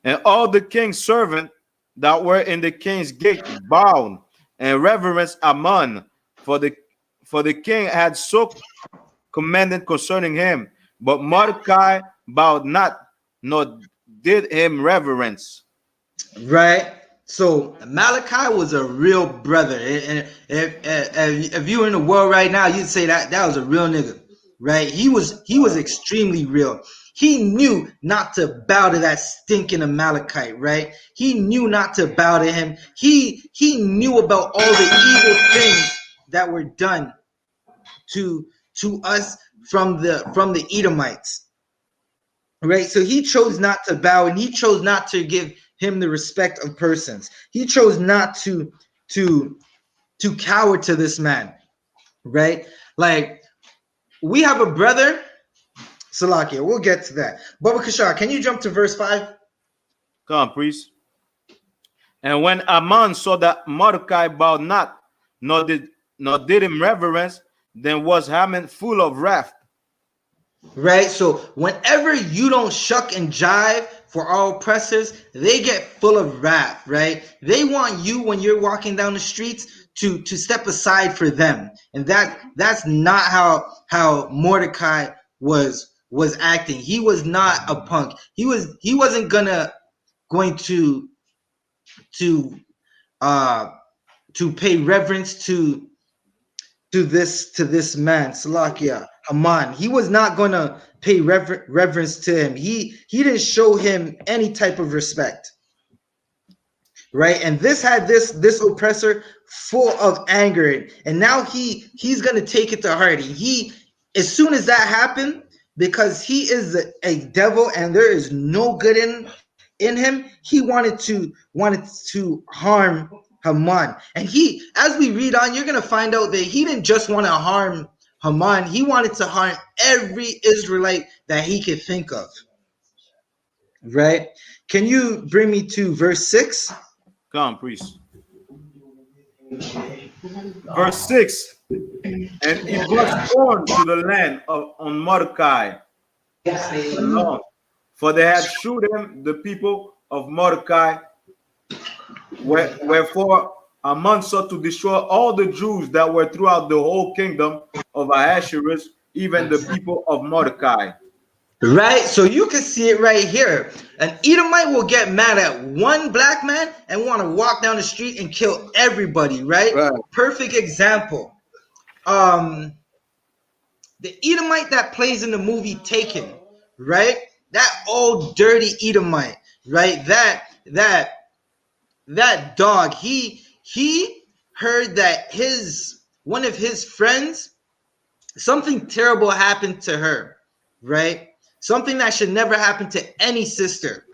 Speaker 2: And all the king's servants that were in the king's gate bowed and reverence Ammon, for the king had so commanded concerning him. But Mordecai bowed not, nor did him reverence.
Speaker 1: Right. So Malachi was a real brother, and if you were in the world right now, you'd say that was a real nigga, right? He was extremely real. He knew not to bow to that stinking Amalekite, right? He knew not to bow to him. He knew about all the evil things that were done to us from the Edomites, right? So he chose not to bow, and he chose not to give him the respect of persons. He chose not to cower to this man, right? Like, we have a brother, Salakia. We'll get to that. Baba Kashar, can you jump to verse 5?
Speaker 2: Come on, priest. And when Ammon saw that Mordecai bowed not, nor did him reverence, then was Haman full of wrath.
Speaker 1: Right? So whenever you don't shuck and jive for our oppressors, they get full of wrath, right? They want you, when you're walking down the streets, to step aside for them. And that's not how Mordecai was acting. He was not a punk. He wasn't going to pay reverence to this man, Salakia, Haman. He was not going to pay reverence to him. He didn't show him any type of respect, right? And this had this oppressor full of anger, and now he's going to take it to heart. He, as soon as that happened, because he is a devil and there is no good in him, he wanted to harm Haman. And he, as we read on, you're going to find out that he didn't just want to harm Haman. He wanted to harm every Israelite that he could think of. Right? Can you bring me to verse 6?
Speaker 2: Come, priest. Verse 6. And it was torn to the land on Mordecai alone, for they had shewed him the people of Mordecai. Wherefore Ammon sought to destroy all the Jews that were throughout the whole kingdom of Ahasuerus, even the people of Mordecai.
Speaker 1: Right? So you can see it right here. An Edomite will get mad at one black man and want to walk down the street and kill everybody, right? Perfect example. The Edomite that plays in the movie Taken, right? That old dirty Edomite, right? That dog, he heard that one of his friends, something terrible happened to her, right? Something that should never happen to any sister,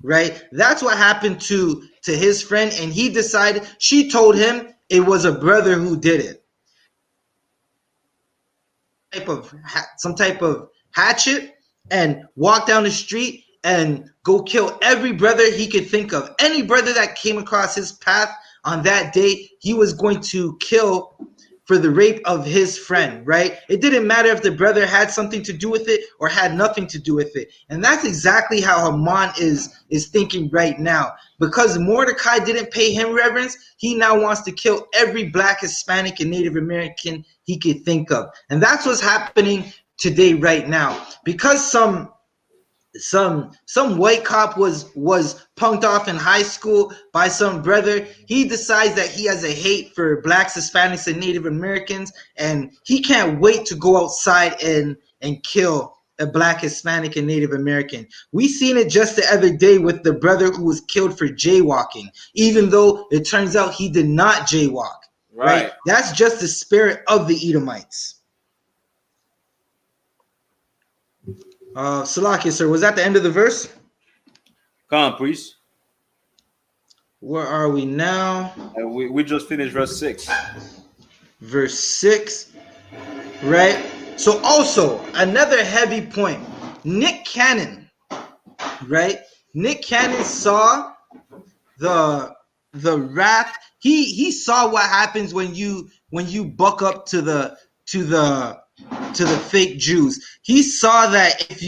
Speaker 1: right? That's what happened to his friend, and he decided, she told him it was a brother who did it. Some type of hatchet, and walk down the street and go kill every brother he could think of. Any brother that came across his path on that day, he was going to kill for the rape of his friend, right? It didn't matter if the brother had something to do with it or had nothing to do with it. And that's exactly how Haman is thinking right now. Because Mordecai didn't pay him reverence, he now wants to kill every black, Hispanic, and Native American he could think of. And that's what's happening today right now. Because some white cop was punked off in high school by some brother, he decides that he has a hate for blacks, Hispanics, and Native Americans, and he can't wait to go outside and kill a black, Hispanic, and Native American. We seen it just the other day with the brother who was killed for jaywalking, even though it turns out he did not jaywalk. Right? That's just the spirit of the Edomites. Salakia, sir, was that the end of the verse?
Speaker 2: Come on, priest.
Speaker 1: Where are we now?
Speaker 2: We just finished verse 6.
Speaker 1: Verse 6, right? So also, another heavy point. Nick Cannon, right? Nick Cannon saw the wrath. He saw what happens when you buck up to the fake Jews. He saw that if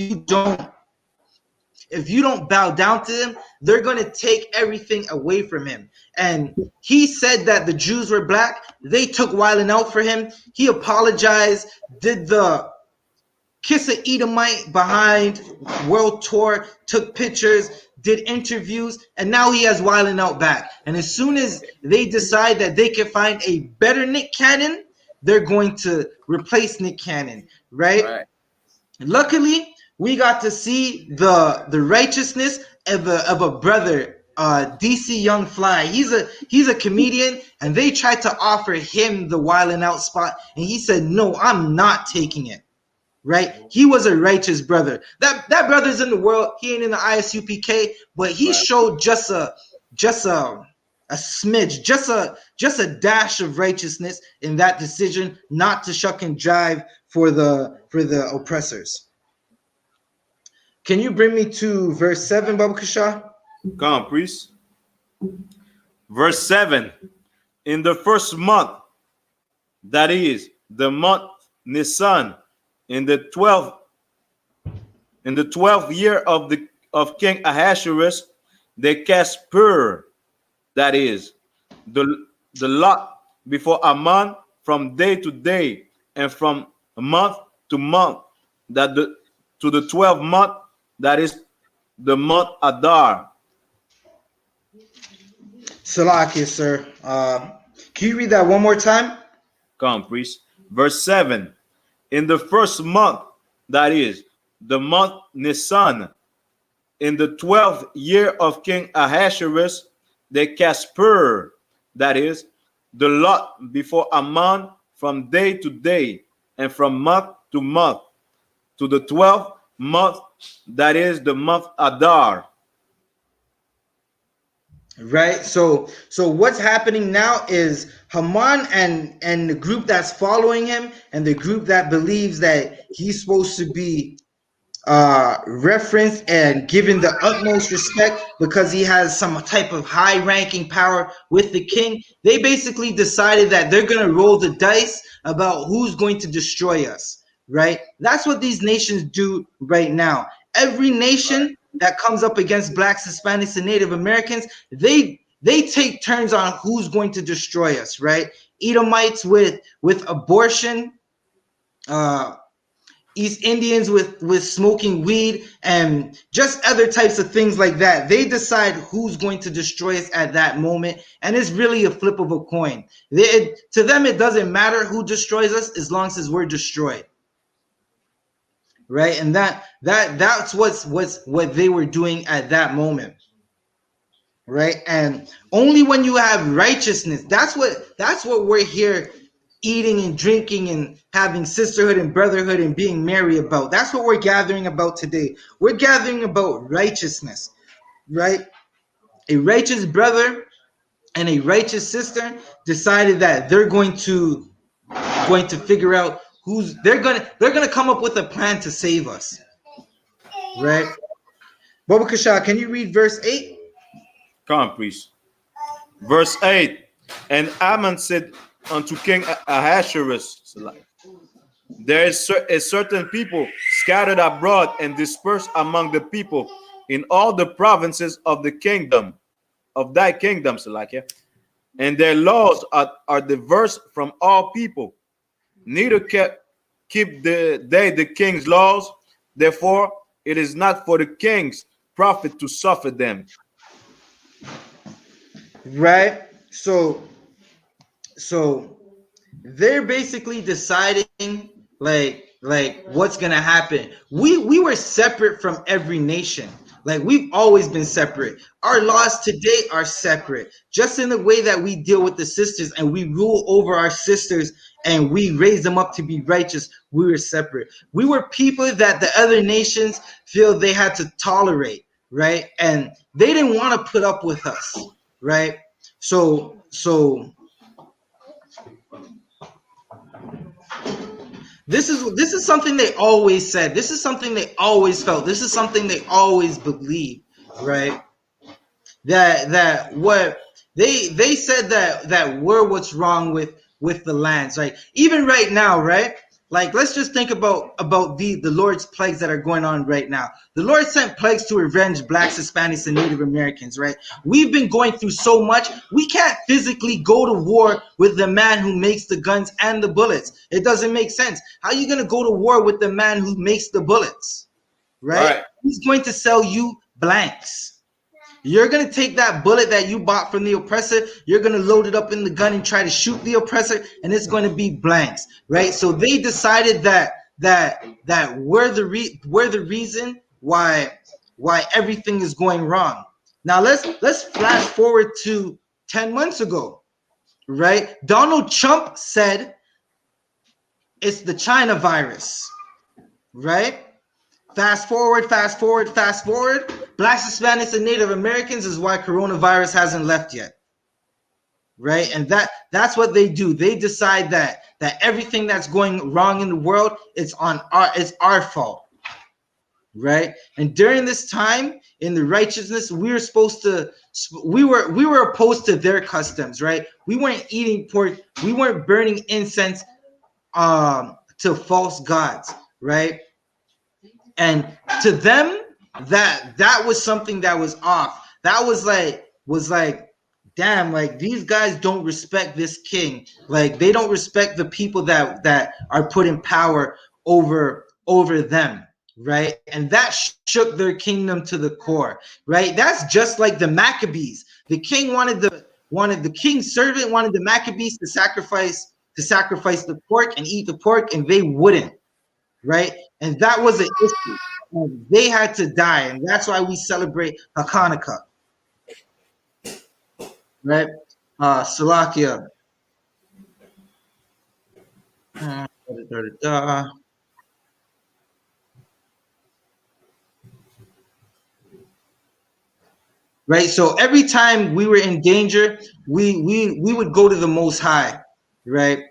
Speaker 1: if you don't bow down to him, they're going to take everything away from him. And he said that the Jews were black. They took wilding out for him. He apologized, did the kiss a Edomite behind world tour, took pictures, did interviews, and now he has wilding out back. And as soon as they decide that they can find a better Nick Cannon, they're going to replace Nick Cannon, right? Luckily, we got to see the righteousness of a brother, DC Young Fly. He's a comedian, and they tried to offer him the wilding out spot, and he said, "No, I'm not taking it." Right? He was a righteous brother. That brother's in the world. He ain't in the ISUPK, but he showed just a smidge, just a dash of righteousness in that decision, not to shuck and jive for the oppressors. Can you bring me to verse 7, Baba Kasha?
Speaker 2: Come, priest. Verse 7. In the first month, that is the month Nisan, in the 12th year of King Ahasuerus, they cast Pur, that is the lot before Aman, from day to day and from month to month, to the 12th month, that is the month Adar.
Speaker 1: Salakia, sir. Can you read that one more time?
Speaker 2: Come, priest. Verse 7. In the first month, that is the month Nisan, in the 12th year of King Ahasuerus, they cast Pur, that is the lot before Aman, from day to day and from month to month, to the 12th month, that is the month Adar.
Speaker 1: Right. So what's happening now is Haman and the group that's following him, and the group that believes that he's supposed to be referenced and given the utmost respect because he has some type of high ranking power with the king. They basically decided that they're going to roll the dice about who's going to destroy us. Right. That's what these nations do right now. Every nation that comes up against blacks, Hispanics, and Native Americans, they take turns on who's going to destroy us, right? Edomites with abortion, East Indians with smoking weed, and just other types of things like that. They decide who's going to destroy us at that moment, and it's really a flip of a coin. To them, it doesn't matter who destroys us as long as we're destroyed. Right, and that's what they were doing at that moment, right? And only when you have righteousness, that's what we're here eating and drinking and having sisterhood and brotherhood and being merry about. That's what we're gathering about today. We're gathering about righteousness, right? A righteous brother and a righteous sister decided that they're going to figure out they're gonna come up with a plan to save us. Right. Baba Kasha, can you read verse 8?
Speaker 2: Come, priest. Verse 8. And Ammon said unto King Ahasuerus, there is a certain people scattered abroad and dispersed among the people in all the provinces of the kingdom, of thy kingdom, Salakia, and their laws are diverse from all people. Neither keep they the king's laws. Therefore, it is not for the king's profit to suffer them.
Speaker 1: Right. So they're basically deciding like what's gonna happen. We were separate from every nation. Like, we've always been separate. Our laws today are separate, just in the way that we deal with the sisters and we rule over our sisters and we raise them up to be righteous. We were separate. We were people that the other nations feel they had to tolerate, right? And they didn't want to put up with us, right? So this is something they always said. This is something they always felt. This is something they always believed, right? That what they said that we're what's wrong with the lands, right? Even right now, right? Like, let's just think about the Lord's plagues that are going on right now. The Lord sent plagues to revenge blacks, Hispanics, and Native Americans, right? We've been going through so much. We can't physically go to war with the man who makes the guns and the bullets. It doesn't make sense. How are you going to go to war with the man who makes the bullets, right? He's going to sell you blanks. You're going to take that bullet that you bought from the oppressor, you're going to load it up in the gun and try to shoot the oppressor, and it's going to be blanks, right? So they decided that we're the reason why everything is going wrong. Now let's flash forward to 10 months ago, right? Donald Trump said it's the China virus, right? Fast forward. Blacks, Hispanics, and Native Americans is why coronavirus hasn't left yet, right? And that's what they do. They decide that everything that's going wrong in the world it's our fault, right? And during this time in the righteousness, we were opposed to their customs, right? We weren't eating pork. We weren't burning incense to false gods, right? And to them, that was something that was off. That was like, damn, like these guys don't respect this king. Like they don't respect the people that are put in power over them, right? And that shook their kingdom to the core, right? That's just like the Maccabees. The king wanted the king's servant wanted the Maccabees to sacrifice the pork and eat the pork, and they wouldn't. Right? And that was an issue. And they had to die, and that's why we celebrate Hanukkah. Right? Salakia. Right? So every time we were in danger, we would go to the Most High, right?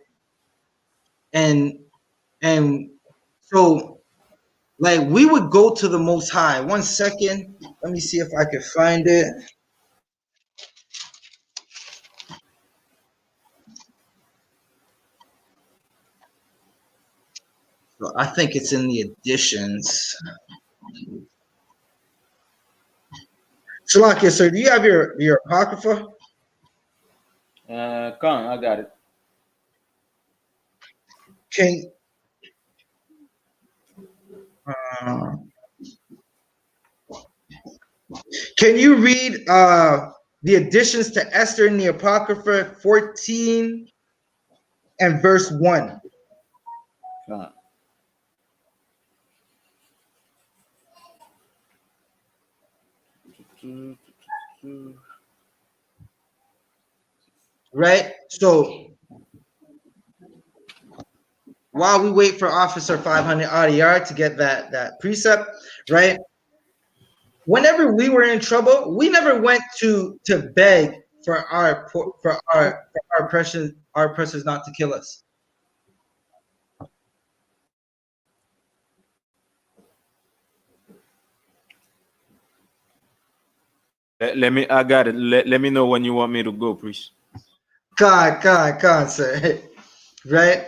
Speaker 1: And so like we would go to the Most High. 1 second. Let me see if I can find it. So I think it's in the editions. Salakia, sir, do you have your Apocrypha?
Speaker 2: Come on, I got it.
Speaker 1: Can you read the additions to Esther in the Apocrypha 14 and verse 1? Right? So while we wait for Officer 500 RDR to get that precept, right? Whenever we were in trouble, we never went to beg for our oppressors not to kill us.
Speaker 2: I got it. Let me know when you want me to go, please.
Speaker 1: God, sir. Right?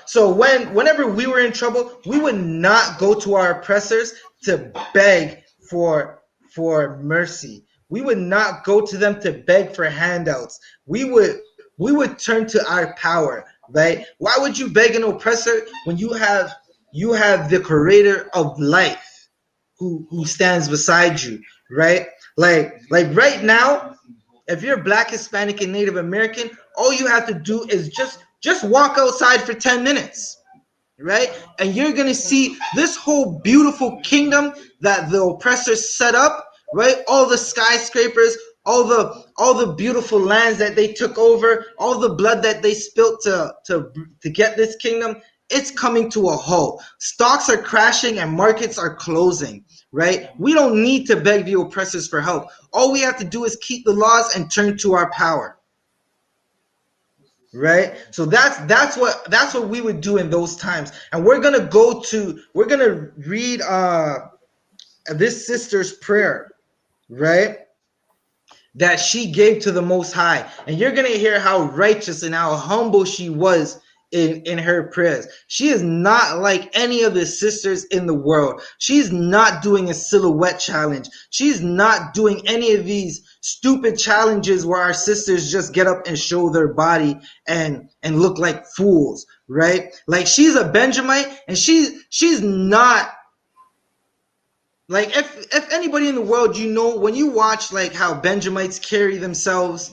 Speaker 1: So whenever we were in trouble, we would not go to our oppressors to beg for mercy. We would not go to them to beg for handouts. We would turn to our power, right? Why would you beg an oppressor when you have the creator of life who stands beside you, right? Like right now, if you're Black, Hispanic, and Native American, all you have to do is just walk outside for 10 minutes, right? And you're going to see this whole beautiful kingdom that the oppressors set up, right? All the skyscrapers, all the beautiful lands that they took over, all the blood that they spilt to get this kingdom, it's coming to a halt. Stocks are crashing and markets are closing, right? We don't need to beg the oppressors for help. All we have to do is keep the laws and turn to our power. Right? So that's what we would do in those times. And we're gonna read this sister's prayer, right? That she gave to the Most High. And you're gonna hear how righteous and how humble she was in her prayers. She is not like any of the sisters in the world. She's not doing a silhouette challenge. She's not doing any of these stupid challenges where our sisters just get up and show their body and look like fools, right? Like, she's a Benjamite, and she's not like, if anybody in the world, when you watch like how Benjamites carry themselves,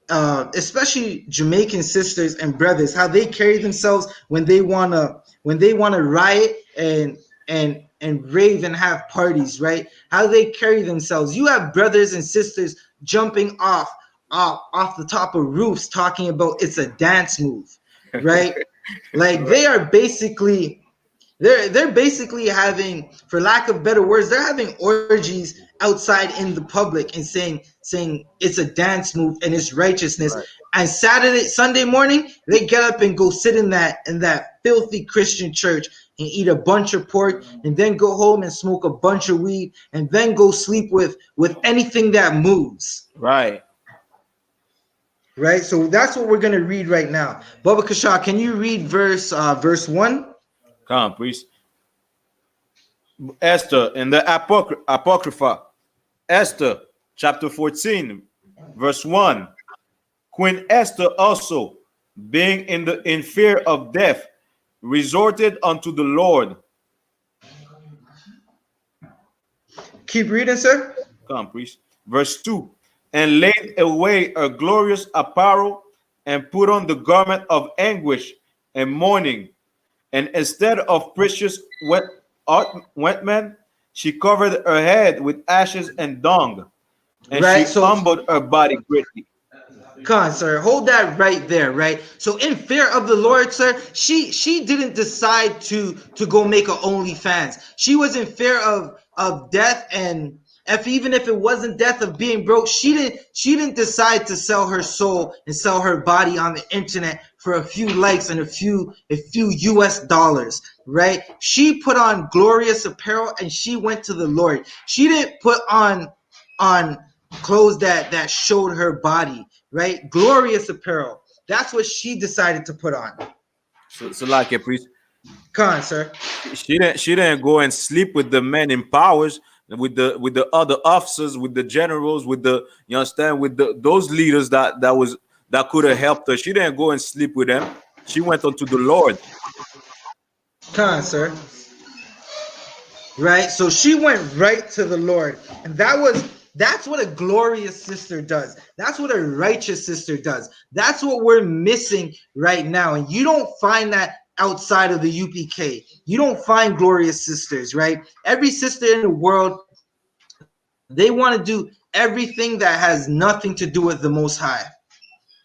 Speaker 1: especially Jamaican sisters and brothers, how they carry themselves when they wanna riot and rave and have parties, right? How they carry themselves. You have brothers and sisters jumping off the top of roofs talking about it's a dance move, right? Like, they are basically they're basically having, for lack of better words, they're having orgies outside in the public and saying it's a dance move and it's righteousness.
Speaker 2: Right.
Speaker 1: And Sunday morning, they get up and go sit in that filthy Christian church and eat a bunch of pork, and then go home and smoke a bunch of weed, and then go sleep with anything that moves.
Speaker 2: Right.
Speaker 1: Right. So that's what we're gonna read right now. Baba Kasha, can you read verse 1?
Speaker 2: Come, priest. Esther in the Apocrypha. Esther chapter 14, verse 1. Queen Esther also, being in fear of death, resorted unto the Lord.
Speaker 1: Keep reading, sir.
Speaker 2: Come, priest. Verse 2. And laid away her glorious apparel, and put on the garment of anguish and mourning. And instead of precious ointment, she covered her head with ashes and dung. And
Speaker 1: Right.
Speaker 2: she
Speaker 1: So,
Speaker 2: humbled her body greatly.
Speaker 1: come on, sir. Hold that right there, right? So, in fear of the Lord, sir, she didn't decide to go make a OnlyFans. She was in fear of death, and even if it wasn't death of being broke, she didn't decide to sell her soul and sell her body on the internet for a few likes and a few US dollars, right? She put on glorious apparel and she went to the Lord. She didn't put on clothes that showed her body, right? Glorious apparel. That's what she decided to put on.
Speaker 2: So like a priest,
Speaker 1: Come on, sir.
Speaker 2: she didn't go and sleep with the men in powers, with the other officers, with the generals, with the, you understand, with those leaders that could have helped her. She didn't go and sleep with them. She went unto the Lord.
Speaker 1: Come on, sir. Right? So she went right to the Lord. And that's what a glorious sister does. That's what a righteous sister does. That's what we're missing right now. And you don't find that outside of the UPK. You don't find glorious sisters, right? Every sister in the world, they want to do everything that has nothing to do with the Most High,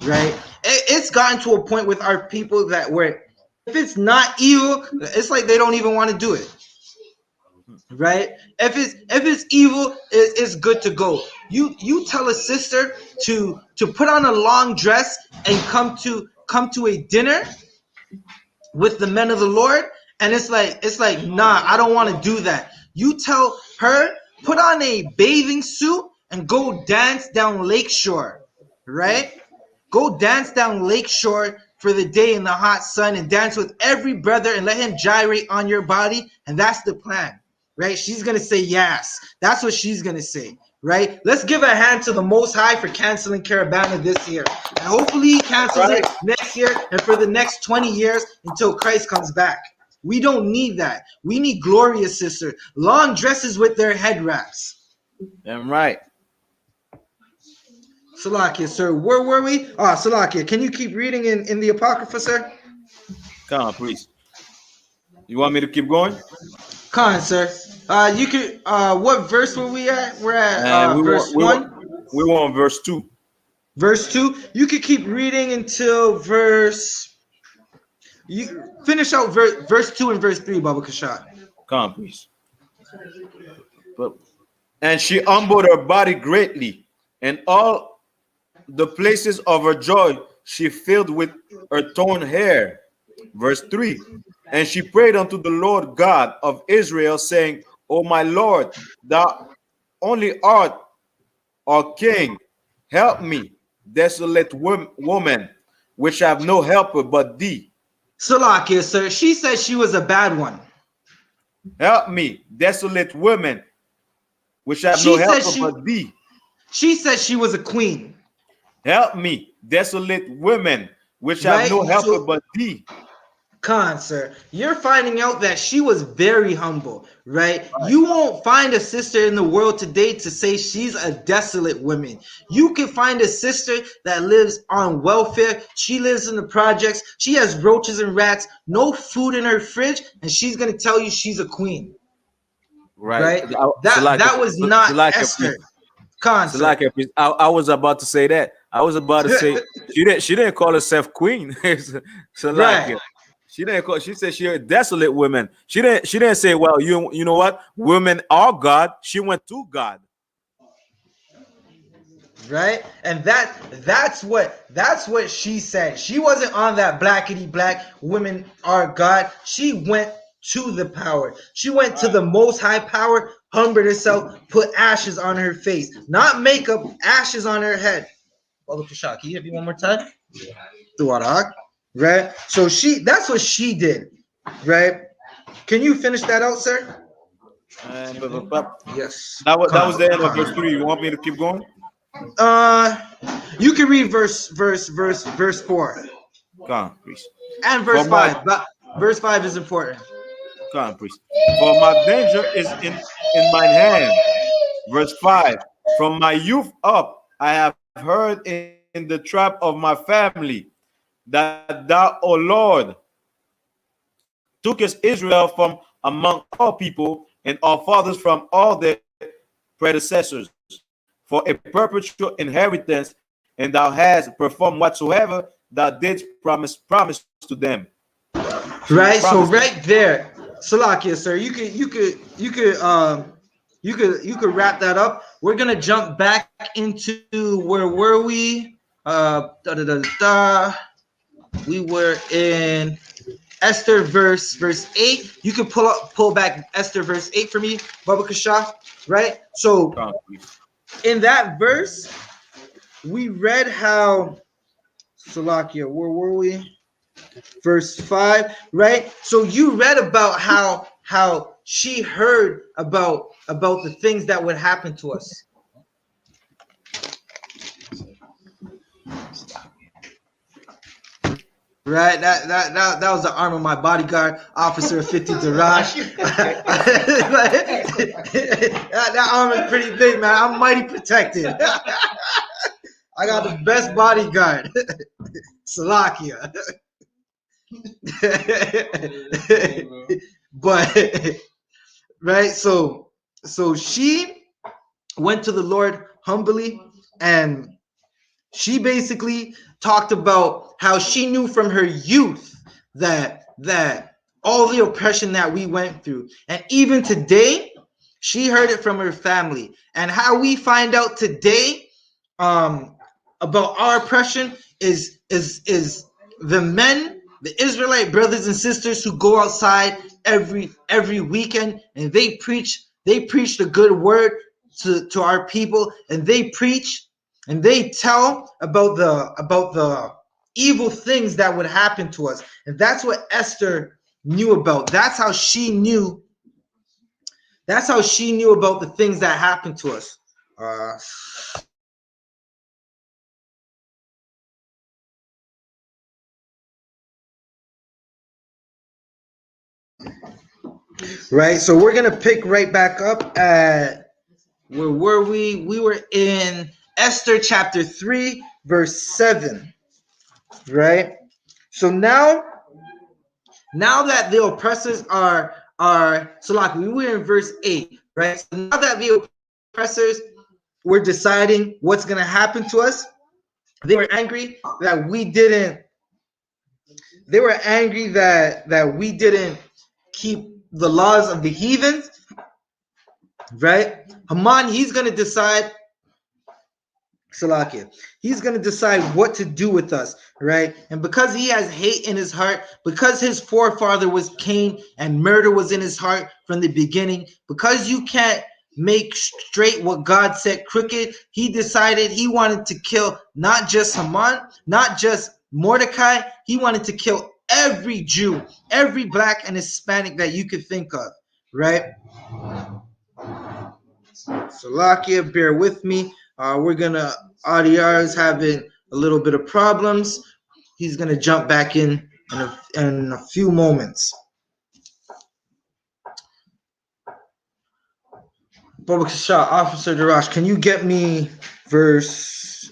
Speaker 1: right? It's gotten to a point with our people that where if it's not evil, it's like they don't even want to do it. Right? If it's evil, it's good to go. You tell a sister to put on a long dress and come to a dinner with the men of the Lord, and it's like nah, I don't want to do that. You tell her, put on a bathing suit and go dance down Lakeshore, right? Go dance down Lakeshore for the day in the hot sun and dance with every brother and let him gyrate on your body, and that's the plan, right? She's gonna say yes. That's what she's gonna say, right? Let's give a hand to the Most High for canceling Caravana this year, and hopefully he cancels it next year and for the next 20 years until Christ comes back. We don't need that. We need glorious sister, long dresses with their head wraps.
Speaker 2: Damn right.
Speaker 1: Salakia, sir. Where were we? Salakia, can you keep reading in the Apocrypha, sir?
Speaker 2: Come on, priest. You want me to keep going?
Speaker 1: Come on, sir. You could. What verse were we at? We're at
Speaker 2: And
Speaker 1: verse 1.
Speaker 2: We were on verse 2.
Speaker 1: Verse 2. You could keep reading until verse. You finish out verse 2 and verse 3, Baba Kashat.
Speaker 2: Come on, priest. And she humbled her body greatly, and all the places of her joy she filled with her torn hair. Verse 3. And she prayed unto the Lord God of Israel, saying, O my Lord, thou only art our king. Help me, desolate woman, which have no helper but thee.
Speaker 1: Salakia, sir. She said she was a bad one.
Speaker 2: Help me, desolate women, which have no
Speaker 1: She said
Speaker 2: helper but thee.
Speaker 1: she said she was a queen.
Speaker 2: Help me, desolate women, which have
Speaker 1: Right?
Speaker 2: no helper
Speaker 1: So,
Speaker 2: but thee.
Speaker 1: Khan, sir, you're finding out that she was very humble, right?
Speaker 2: Right.
Speaker 1: You won't find a sister in the world today to say she's a desolate woman. You can find a sister that lives on welfare. She lives in the projects. She has roaches and rats, no food in her fridge, and she's gonna tell you she's a queen,
Speaker 2: Right.
Speaker 1: right? That was not Esther. Khan, sir.
Speaker 2: Salaka, please. I was about to say that. I was about to say she didn't call herself queen.
Speaker 1: Right.
Speaker 2: Salaka. She didn't call. She said she a desolate woman. She didn't say, well, you know what? Women are God. She went to God.
Speaker 1: Right, and that's what she said. She wasn't on that blackety black women are God. She went to the power. She went to the most high power, humbled herself, put ashes on her face, not makeup, ashes on her head. Can you have you one more time? Right, so that's what she did. Right, can you finish that out, sir?
Speaker 2: And
Speaker 1: Yes.
Speaker 2: that was the end of verse 3. You want me to keep going?
Speaker 1: uh you can read verse 4
Speaker 2: Come on, please.
Speaker 1: and
Speaker 2: For
Speaker 1: verse
Speaker 2: my
Speaker 1: 5, but verse 5 is important.
Speaker 2: come on, please. For my danger is in mine hand. Verse 5. From my youth up, I have heard in the trap of my family that thou, O Lord, tookest Israel from among all people and our fathers from all their predecessors for a perpetual inheritance, and thou hast performed whatsoever thou didst promise to them.
Speaker 1: Right, so right there, Salakia, sir, you could wrap that up. We're gonna jump back into where were we? We were in Esther verse 8. You can pull back Esther verse 8 for me, Baba Kasha. Right, so in that verse, we read how Salakia. Where were we? Verse 5, right? So you read about how she heard about the things that would happen to us. Right, that was the arm of my bodyguard, Officer 50 Daraj. that arm is pretty big, man. I'm mighty protected. I got the best bodyguard, Salakia. But right, so she went to the Lord humbly, and she basically talked about how she knew from her youth that all the oppression that we went through, and even today she heard it from her family. And how we find out today about our oppression is the men, the Israelite brothers and sisters who go outside every weekend, and they preach the good word to our people, and they preach and they tell about the evil things that would happen to us. And that's what Esther knew about. That's how she knew about the things that happened to us. Right, so we're gonna pick right back up at where were we? We were in Esther chapter 3, verse 7. Right, so now that the oppressors are so like we were in verse 8, right? So now that the oppressors were deciding what's gonna happen to us, they were angry that we didn't. They were angry that we didn't keep the laws of the heathens, right? Haman, he's gonna decide. Salakia. He's going to decide what to do with us, right? And because he has hate in his heart, because his forefather was Cain and murder was in his heart from the beginning, because you can't make straight what God said crooked, he decided he wanted to kill not just Haman, not just Mordecai, he wanted to kill every Jew, every black and Hispanic that you could think of, right? Salakia, bear with me. We're gonna, Adiyar is having a little bit of problems. He's gonna jump back in a few moments. Baba Kasha, Officer Darash, can you get me verse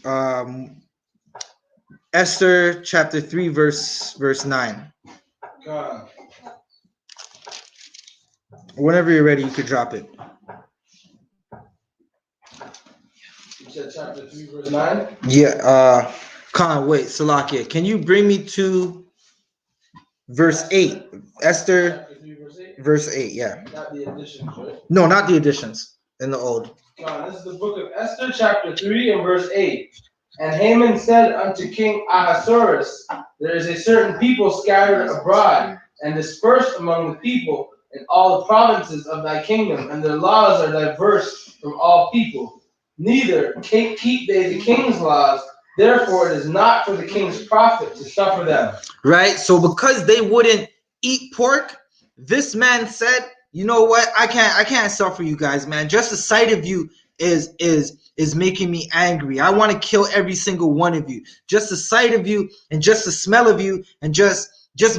Speaker 1: Esther chapter 3, verse 9?
Speaker 3: God.
Speaker 1: Whenever you're ready, you could drop it.
Speaker 3: You said chapter 3, verse 9?
Speaker 1: Yeah, Khan, wait, Salakia, can you bring me to verse 8? Esther
Speaker 3: Chapter 3, verse 8?
Speaker 1: verse 8, yeah.
Speaker 3: Not the additions, right?
Speaker 1: No, not the additions in the old.
Speaker 3: God, this is the book of Esther, chapter 3, and verse 8. And Haman said unto King Ahasuerus, there is a certain people scattered abroad and dispersed among the people in all the provinces of thy kingdom, and their laws are diverse from all people. Neither keep they the king's laws, therefore it is not for the king's profit to suffer them.
Speaker 1: Right? So because they wouldn't eat pork, this man said, you know what? I can't suffer you guys, man. Just the sight of you is making me angry. I want to kill every single one of you. Just the sight of you and just the smell of you and just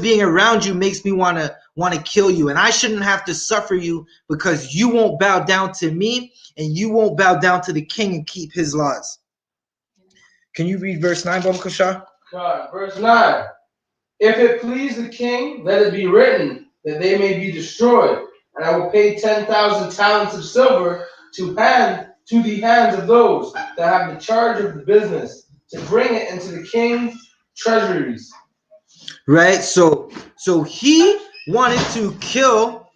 Speaker 1: being around you makes me want to kill you. And I shouldn't have to suffer you because you won't bow down to me and you won't bow down to the king and keep his laws. Can you read verse 9, Baba Kasha?
Speaker 3: God, verse 9. If it please the king, let it be written that they may be destroyed, and I will pay 10,000 talents of silver to the hands of those that have the charge of the business, to bring it into the king's treasuries.
Speaker 1: Right? So he wanted to kill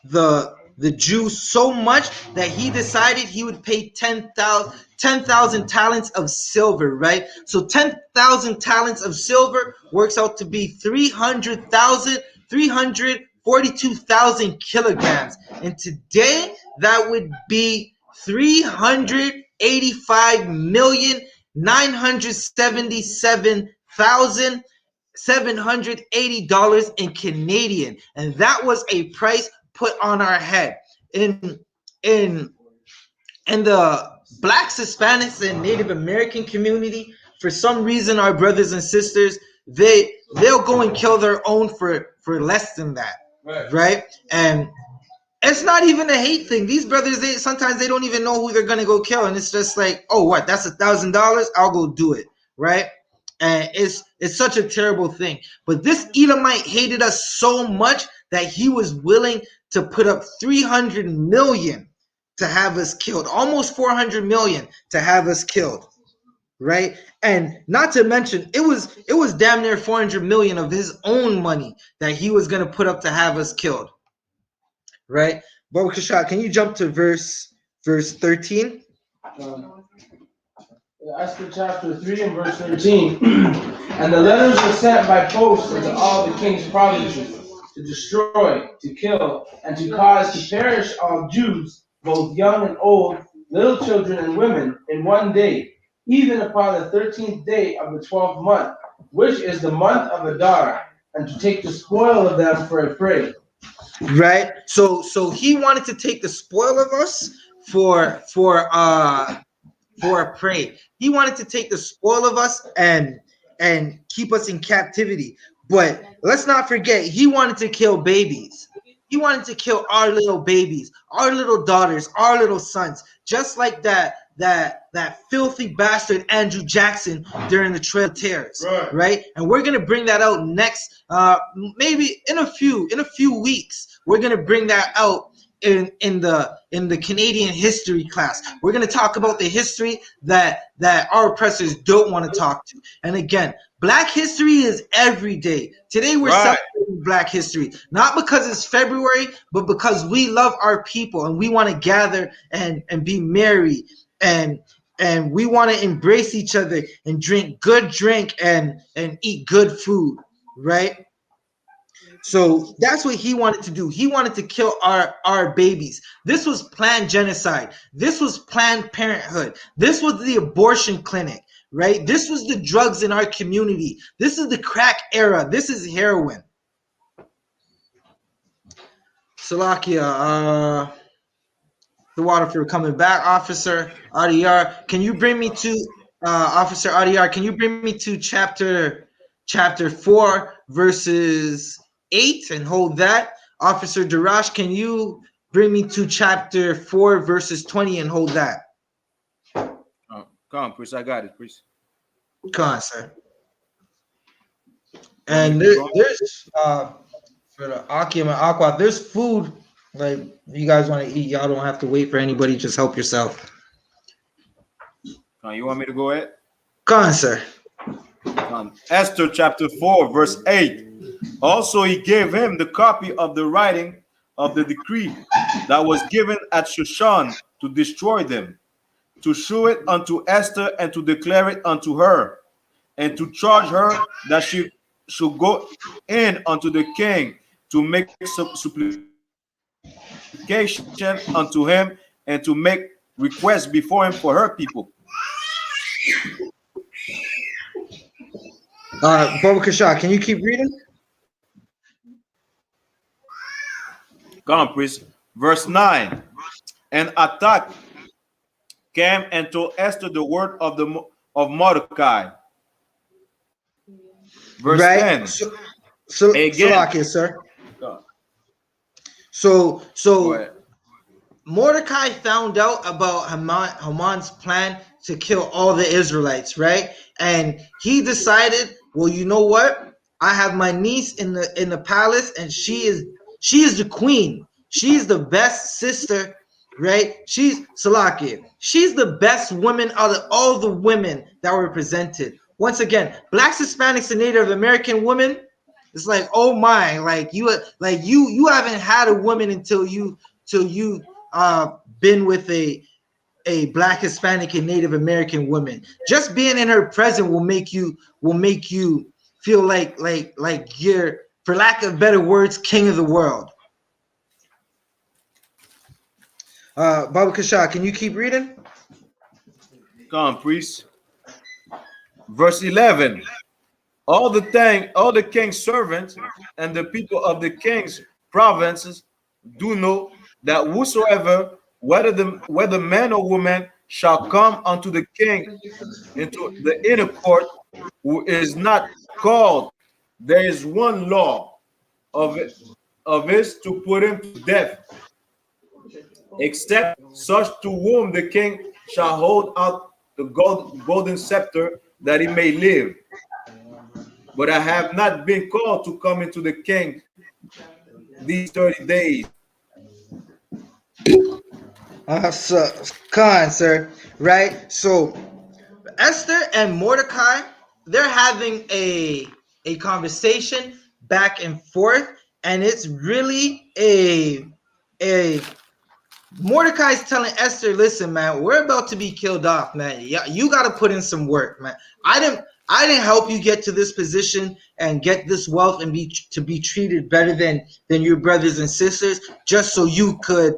Speaker 1: the Jews so much that he decided he would pay 10,000 talents of silver, right? So 10,000 talents of silver works out to be 342,000 kilograms. And today that would be 385,977,780 in Canadian, and that was a price put on our head. In the Blacks, Hispanics, and Native American community, for some reason, our brothers and sisters, they'll go and kill their own for less than that, right? And it's not even a hate thing. These brothers, sometimes they don't even know who they're gonna go kill, and it's just like, oh, what? That's $1,000. I'll go do it, right? And it's such a terrible thing. But this Edomite hated us so much that he was willing to put up 300 million to have us killed, almost 400 million to have us killed, right? And not to mention, it was damn near 400 million of his own money that he was gonna put up to have us killed. Right? Baba Kasha, can you jump to verse 13?
Speaker 3: Esther chapter 3 and verse 13. And the letters were sent by post into all the king's provinces to destroy, to kill, and to cause to perish all Jews, both young and old, little children and women, in one day, even upon the 13th day of the 12th month, which is the month of Adar, and to take the spoil of them for a prey.
Speaker 1: Right? So he wanted to take the spoil of us for a prey. He wanted to take the spoil of us and keep us in captivity. But let's not forget, he wanted to kill babies. He wanted to kill our little babies, our little daughters, our little sons, just like that filthy bastard Andrew Jackson during the Trail of Tears, right? And we're gonna bring that out next, maybe in a few weeks. We're gonna bring that out in the Canadian history class. We're gonna talk about the history that our oppressors don't want to talk to. And again, Black history is every day. Today we're celebrating Black history, not because it's February, but because we love our people and we want to gather and be merry and we want to embrace each other and drink good drink and eat good food, right? So that's what he wanted to do. He wanted to kill our babies. This was planned genocide. This was Planned Parenthood. This was the abortion clinic, right? This was the drugs in our community. This is the crack era. This is heroin. Salakia, the water for coming back. Officer RDR, can you bring me to Officer RDR? Can you bring me to chapter 4 verses 8 and hold that? Officer Darash, can you bring me to chapter 4 verses 20 and hold that?
Speaker 2: Come on, Chris. I got it, Chris.
Speaker 1: Come on, sir. And there's for the Akim and Aqua, there's food. Like, if you guys want to eat, y'all don't have to wait for anybody. Just help yourself.
Speaker 2: You want me to go ahead?
Speaker 1: Come on, sir.
Speaker 2: Esther chapter 4, verse 8. Also, he gave him the copy of the writing of the decree that was given at Shushan to destroy them, to shew it unto Esther and to declare it unto her, and to charge her that she should go in unto the king to make supplication unto him and to make requests before him for her people.
Speaker 1: Baba Kasha, can you keep reading?
Speaker 2: Come on, priest. Verse 9. And Attack came and told Esther the word of Mordecai. Verse 10.
Speaker 1: Salakia, sir. So Mordecai found out about Haman's plan to kill all the Israelites, right? And he decided, well, you know what? I have my niece in the palace, and she is the queen. She's the best sister, right? She's Salakia. She's the best woman out of all the women that were presented. Once again, Blacks, Hispanics, and Native American women. It's like, oh my, like you haven't had a woman until you been with a Black, Hispanic, and Native American woman. Just being in her presence will make you feel like you're, for lack of better words, king of the world. Baba Kasha, can you keep reading?
Speaker 2: Come on, priest. Verse 11. All the king's servants and the people of the king's provinces do know that whosoever, whether man or woman, shall come unto the king into the inner court, who is not called, there is one law of his to put him to death, except such to whom the king shall hold out the golden scepter, that he may live. But I have not been called to come into the king these 30 days.
Speaker 1: So, Khan, sir, right? So Esther and Mordecai, they're having a conversation back and forth, and it's really a Mordecai's telling Esther, listen, man, we're about to be killed off, man. You got to put in some work, man. I didn't help you get to this position and get this wealth and be treated better than your brothers and sisters, just so you could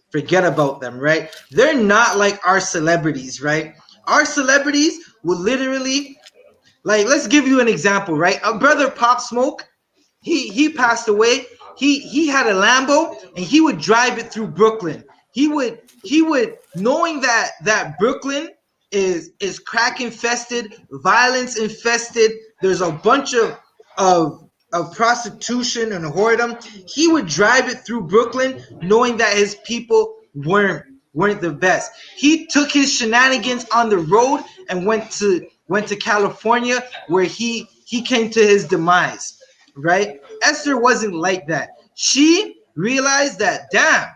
Speaker 1: forget about them, right? They're not like our celebrities, right? Our celebrities will literally, like, let's give you an example, right? Our brother Pop Smoke, he passed away. He had a Lambo, and he would drive it through Brooklyn. He would knowing that Brooklyn is crack infested, violence infested. There's a bunch of prostitution and whoredom. He would drive it through Brooklyn, knowing that his people weren't the best. He took his shenanigans on the road and went to California, where he came to his demise. Right? Esther wasn't like that. She realized that, damn,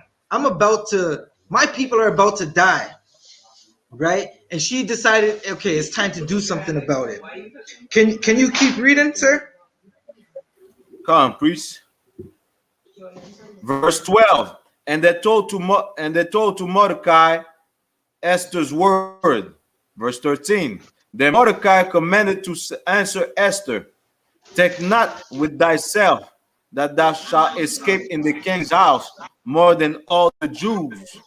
Speaker 1: my people are about to die. Right? And she decided, okay, it's time to do something about it. Can you keep reading, sir?
Speaker 2: Come on, priest. Verse 12. And they told to Mordecai Esther's word. Verse 13. Then Mordecai commanded to answer Esther, take not with thyself that thou shalt escape in the king's house more than all the Jews.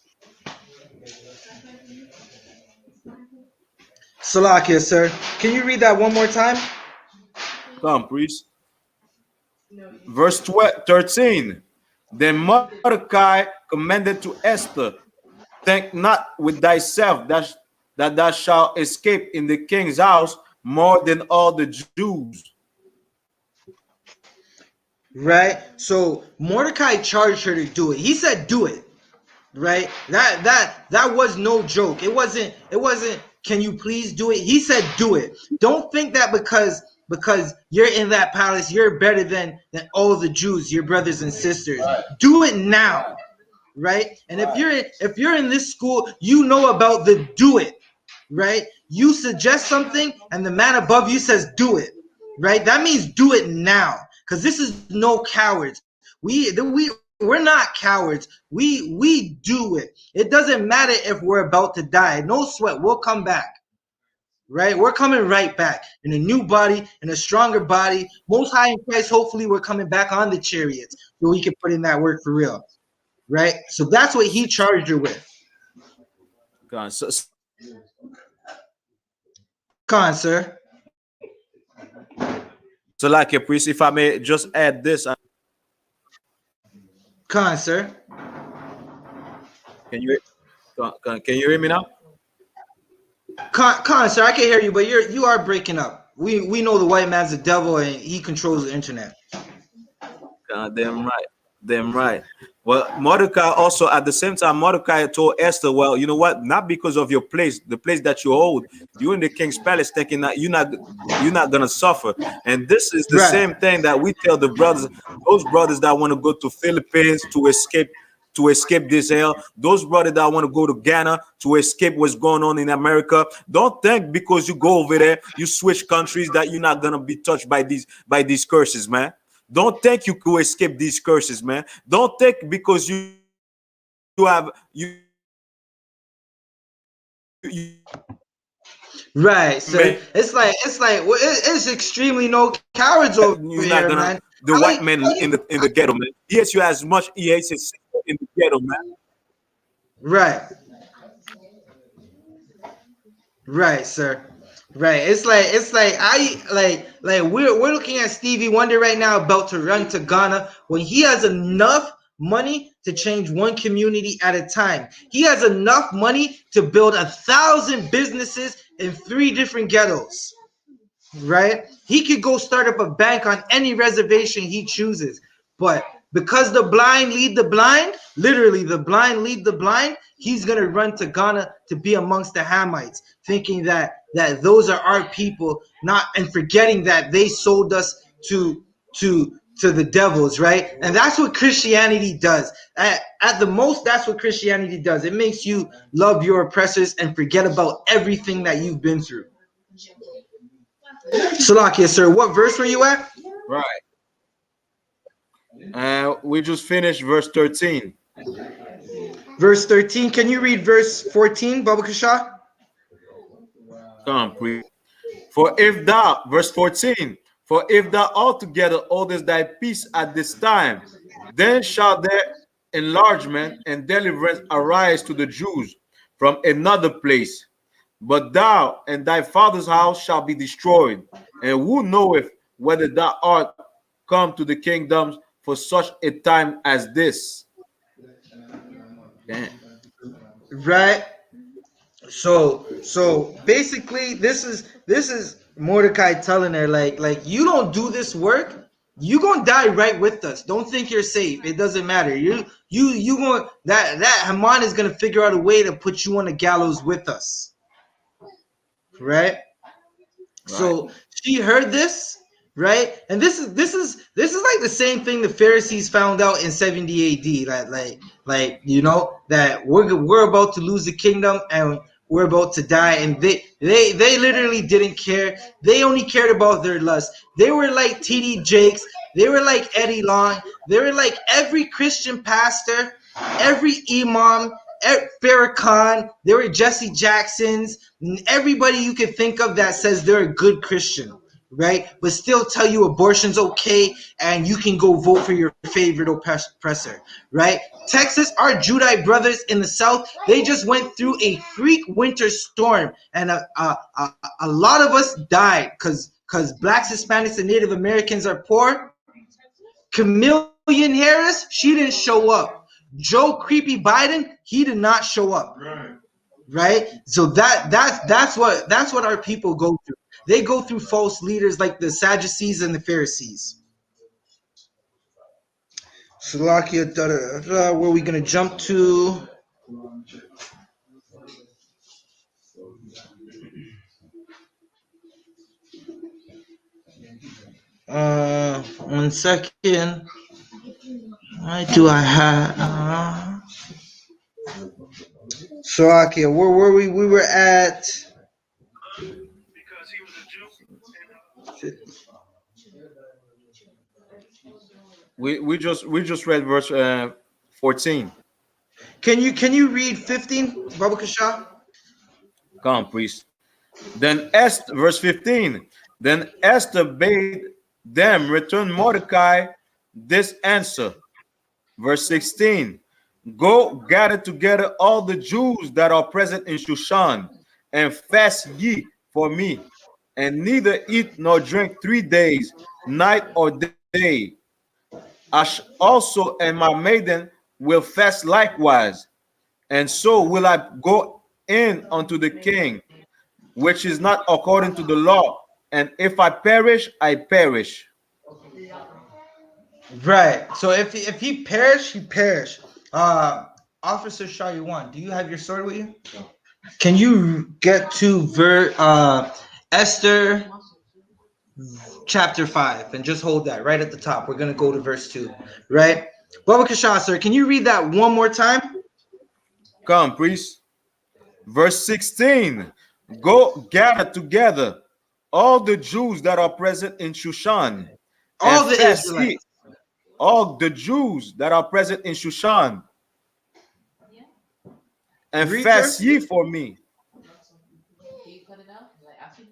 Speaker 1: Salakia, sir. Can you read that one more time?
Speaker 2: Come, priest. Verse 13. Then Mordecai commanded to Esther, think not with thyself that thou shalt escape in the king's house more than all the Jews.
Speaker 1: Right? So Mordecai charged her to do it. He said, do it. Right? That was no joke. It wasn't can you please do it? He said do it. Don't think that because you're in that palace, you're better than all the Jews, your brothers and sisters.
Speaker 3: Right.
Speaker 1: Do it now. Right? And if you're in this school, you know about the do it. Right? You suggest something and the man above you says do it. Right? That means do it now. Because this is no cowards. We're not cowards. We do it. It doesn't matter if we're about to die. No sweat. We'll come back. Right? We're coming right back in a new body, in a stronger body. Most high in Christ. Hopefully, we're coming back on the chariots so we can put in that work for real. Right? So that's what he charged her with.
Speaker 2: Come,
Speaker 1: Come on, sir.
Speaker 2: so like a priest, if I may just add this,
Speaker 1: Come on, sir.
Speaker 2: can you hear me now?
Speaker 1: Come on, sir. I can hear you, but you are breaking up. We know the white man's the devil and he controls the internet.
Speaker 2: Damn right. Well, Mordecai also at the same time, Mordecai told Esther, well, you know what? Not because of your place, the place that you hold, you're in the king's palace, thinking that you're not gonna suffer. And this is the same thing that we tell the brothers, those brothers that want to go to Philippines to escape this hell, those brothers that want to go to Ghana to escape what's going on in America. Don't think because you go over there, you switch countries, that you're not gonna be touched by these curses, man. Don't think you could escape these curses, man. Don't think because you have you
Speaker 1: right, sir. It's extremely no cowards over
Speaker 2: you're not
Speaker 1: here,
Speaker 2: gonna
Speaker 1: man.
Speaker 2: the white man in the ghetto, man. Yes, you as much EH in the ghetto, man.
Speaker 1: Right, sir. Right. It's like we're looking at Stevie Wonder right now about to run to Ghana when he has enough money to change one community at a time. He has enough money to build 1,000 businesses in 3 different ghettos. Right? He could go start up a bank on any reservation he chooses. But because the blind lead the blind, literally the blind lead the blind, he's going to run to Ghana to be amongst the Hamites, thinking that those are our people, not and forgetting that they sold us to the devils, right? And that's what Christianity does. At the most, that's what Christianity does. It makes you love your oppressors and forget about everything that you've been through. Salakia, sir, what verse were you at?
Speaker 2: Right. We just finished verse 13.
Speaker 1: Verse 13. Can you read verse 14, Baba Kasha?
Speaker 2: Come on, please. Verse 14, for if thou altogether holdest thy peace at this time, then shall their enlargement and deliverance arise to the Jews from another place. But thou and thy father's house shall be destroyed. And who knoweth whether thou art come to the kingdoms for such a time as this? Damn.
Speaker 1: Right. So basically, this is Mordecai telling her like you don't do this work, you gonna die right with us. Don't think you're safe. It doesn't matter. You going that Haman is gonna figure out a way to put you on the gallows with us. Right. So she heard this, right? And this is like the same thing the Pharisees found out in 70 AD. Like you know that we're about to lose the kingdom and we're about to die, and they literally didn't care. They only cared about their lust. They were like TD Jakes. They were like Eddie Long. They were like every Christian pastor, every imam, Farrakhan. They were Jesse Jacksons. Everybody you can think of that says they're a good Christian, right? But still tell you abortion's okay and you can go vote for your favorite oppressor, right? Texas, our Judite brothers in the South, they just went through a freak winter storm, and a lot of us died because blacks, Hispanics, and Native Americans are poor. Camillian Harris, she didn't show up. Joe Creepy Biden, he did not show up. Right? So that's what our people go through. They go through false leaders like the Sadducees and the Pharisees. Salakia, where are we gonna jump to? One second. Why do I have? Salakia, where were we? We were at.
Speaker 2: We just read verse 14.
Speaker 1: Can you read 15, Baba Kasha?
Speaker 2: Come, priest. Then Esther, verse 15. Then Esther bade them return Mordecai this answer. Verse 16. Go gather together all the Jews that are present in Shushan, and fast ye for me, and neither eat nor drink 3 days, night or day. Also and my maiden will fast likewise, and so will I go in unto the king, which is not according to the law. And if I perish, I perish.
Speaker 1: Right. So if he perish, he perish. Officer Shayuan, do you have your sword with you? Can you get to Esther chapter 5 and just hold that right at the top? We're gonna go to verse 2, right? Baba Kasha, sir, can you read that one more time?
Speaker 2: Come, priest. Verse 16. Go gather together all the Jews that are present in Shushan.
Speaker 1: All the Israelites.
Speaker 2: All the Jews that are present in Shushan. And
Speaker 1: Read,
Speaker 2: fast
Speaker 1: sir.
Speaker 2: ye for me.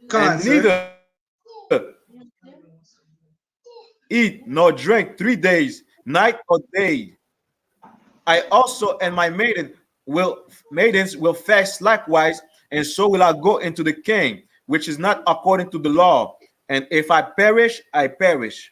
Speaker 1: Come
Speaker 2: and
Speaker 1: on,
Speaker 2: neither eat nor drink 3 days, night or day. I also and my maidens will fast likewise, and so will I go into the king, which is not according to the law. And if I perish, I perish.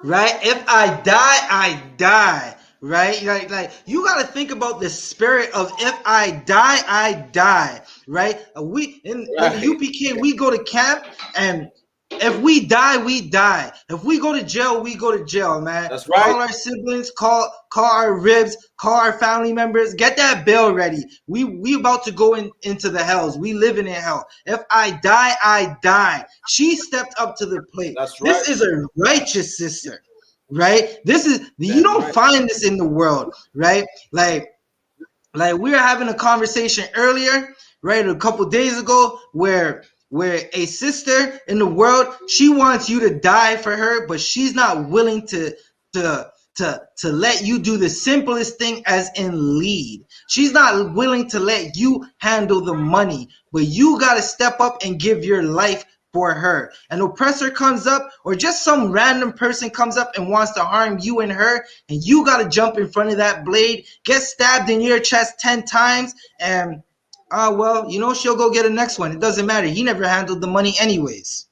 Speaker 1: Right? If I die, I die. Right? Like you got to think about the spirit of if I die, I die. Right? We in the UPK, we go to camp, and if we die, we die. If we go to jail, we go to jail, man.
Speaker 2: That's right.
Speaker 1: Call our siblings, call our ribs, call our family members. Get that bill ready. We about to go into the hells. We living in hell. If I die, I die. She stepped up to the plate.
Speaker 2: That's right.
Speaker 1: This is a righteous sister, right? This is you don't find this in the world, right? Like we were having a conversation earlier, right, a couple days ago, where a sister in the world, she wants you to die for her, but she's not willing to let you do the simplest thing, as in lead. She's not willing to let you handle the money, but you got to step up and give your life for her. An oppressor comes up, or just some random person comes up and wants to harm you and her, and you got to jump in front of that blade, get stabbed in your chest 10 times, and well, she'll go get a next one. It doesn't matter. He never handled the money anyways.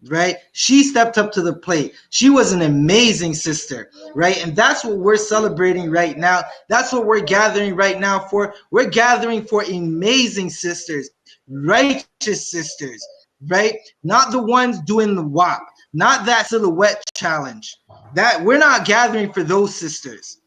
Speaker 1: Right? She stepped up to the plate. She was an amazing sister, right? And that's what we're celebrating right now. That's what we're gathering right now for. We're gathering for amazing sisters, righteous sisters, right? Not the ones doing the WAP, not that silhouette challenge. That we're not gathering for those sisters.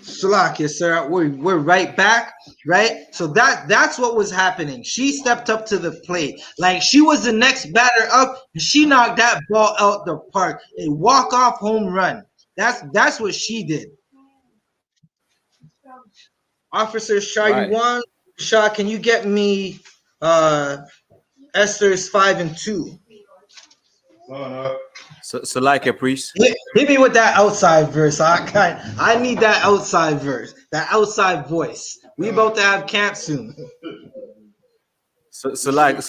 Speaker 1: Salakia, sir, we're right back, right? So that's what was happening. She stepped up to the plate, like she was the next batter up, and she knocked that ball out the park. A walk-off home run. That's what she did. Officer Shayuan, Shah, can you get me Esther's 5 and 2?
Speaker 2: So like a priest.
Speaker 1: Hit me with that outside verse. I need that outside verse, that outside voice. We about to have camp soon.
Speaker 2: So like a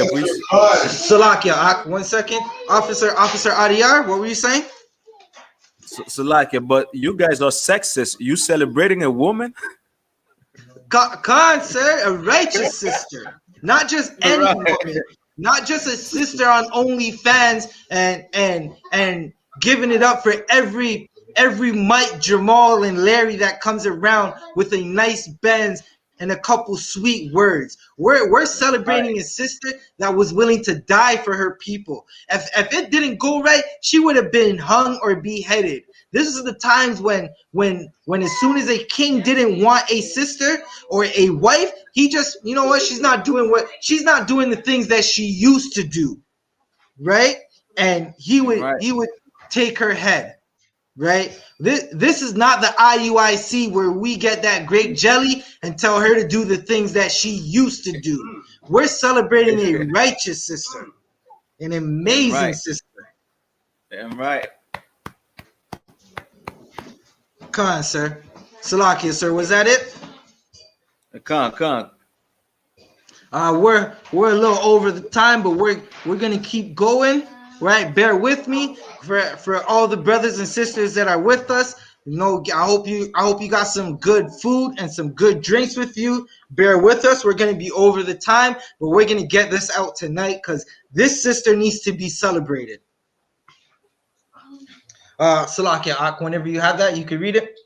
Speaker 2: priest.
Speaker 1: Salakia, 1 second. Officer Adiyar, what were you saying?
Speaker 2: So like it, but you guys are sexist. You celebrating a woman?
Speaker 1: Khan, sir, a righteous sister. Not just any
Speaker 2: Right.
Speaker 1: woman. Not just a sister on OnlyFans and giving it up for every Mike, Jamal, and Larry that comes around with a nice Benz and a couple sweet words. We're celebrating a sister that was willing to die for her people. If it didn't go right, she would have been hung or beheaded. This is the times when as soon as a king didn't want a sister or a wife, he just, you know what, she's not doing the things that she used to do, right? And he would take her head. Right? This is not the IUIC where we get that grape jelly and tell her to do the things that she used to do. We're celebrating a righteous sister, an amazing sister.
Speaker 2: Damn right.
Speaker 1: Come on, sir. Salakia, sir. Was that it?
Speaker 2: Con.
Speaker 1: We're a little over the time, but we're gonna keep going. Right? Bear with me for all the brothers and sisters that are with us. You know, I hope you got some good food and some good drinks with you. Bear with us. We're gonna be over the time, but we're gonna get this out tonight because this sister needs to be celebrated. Salakia, whenever you have that, you can read it.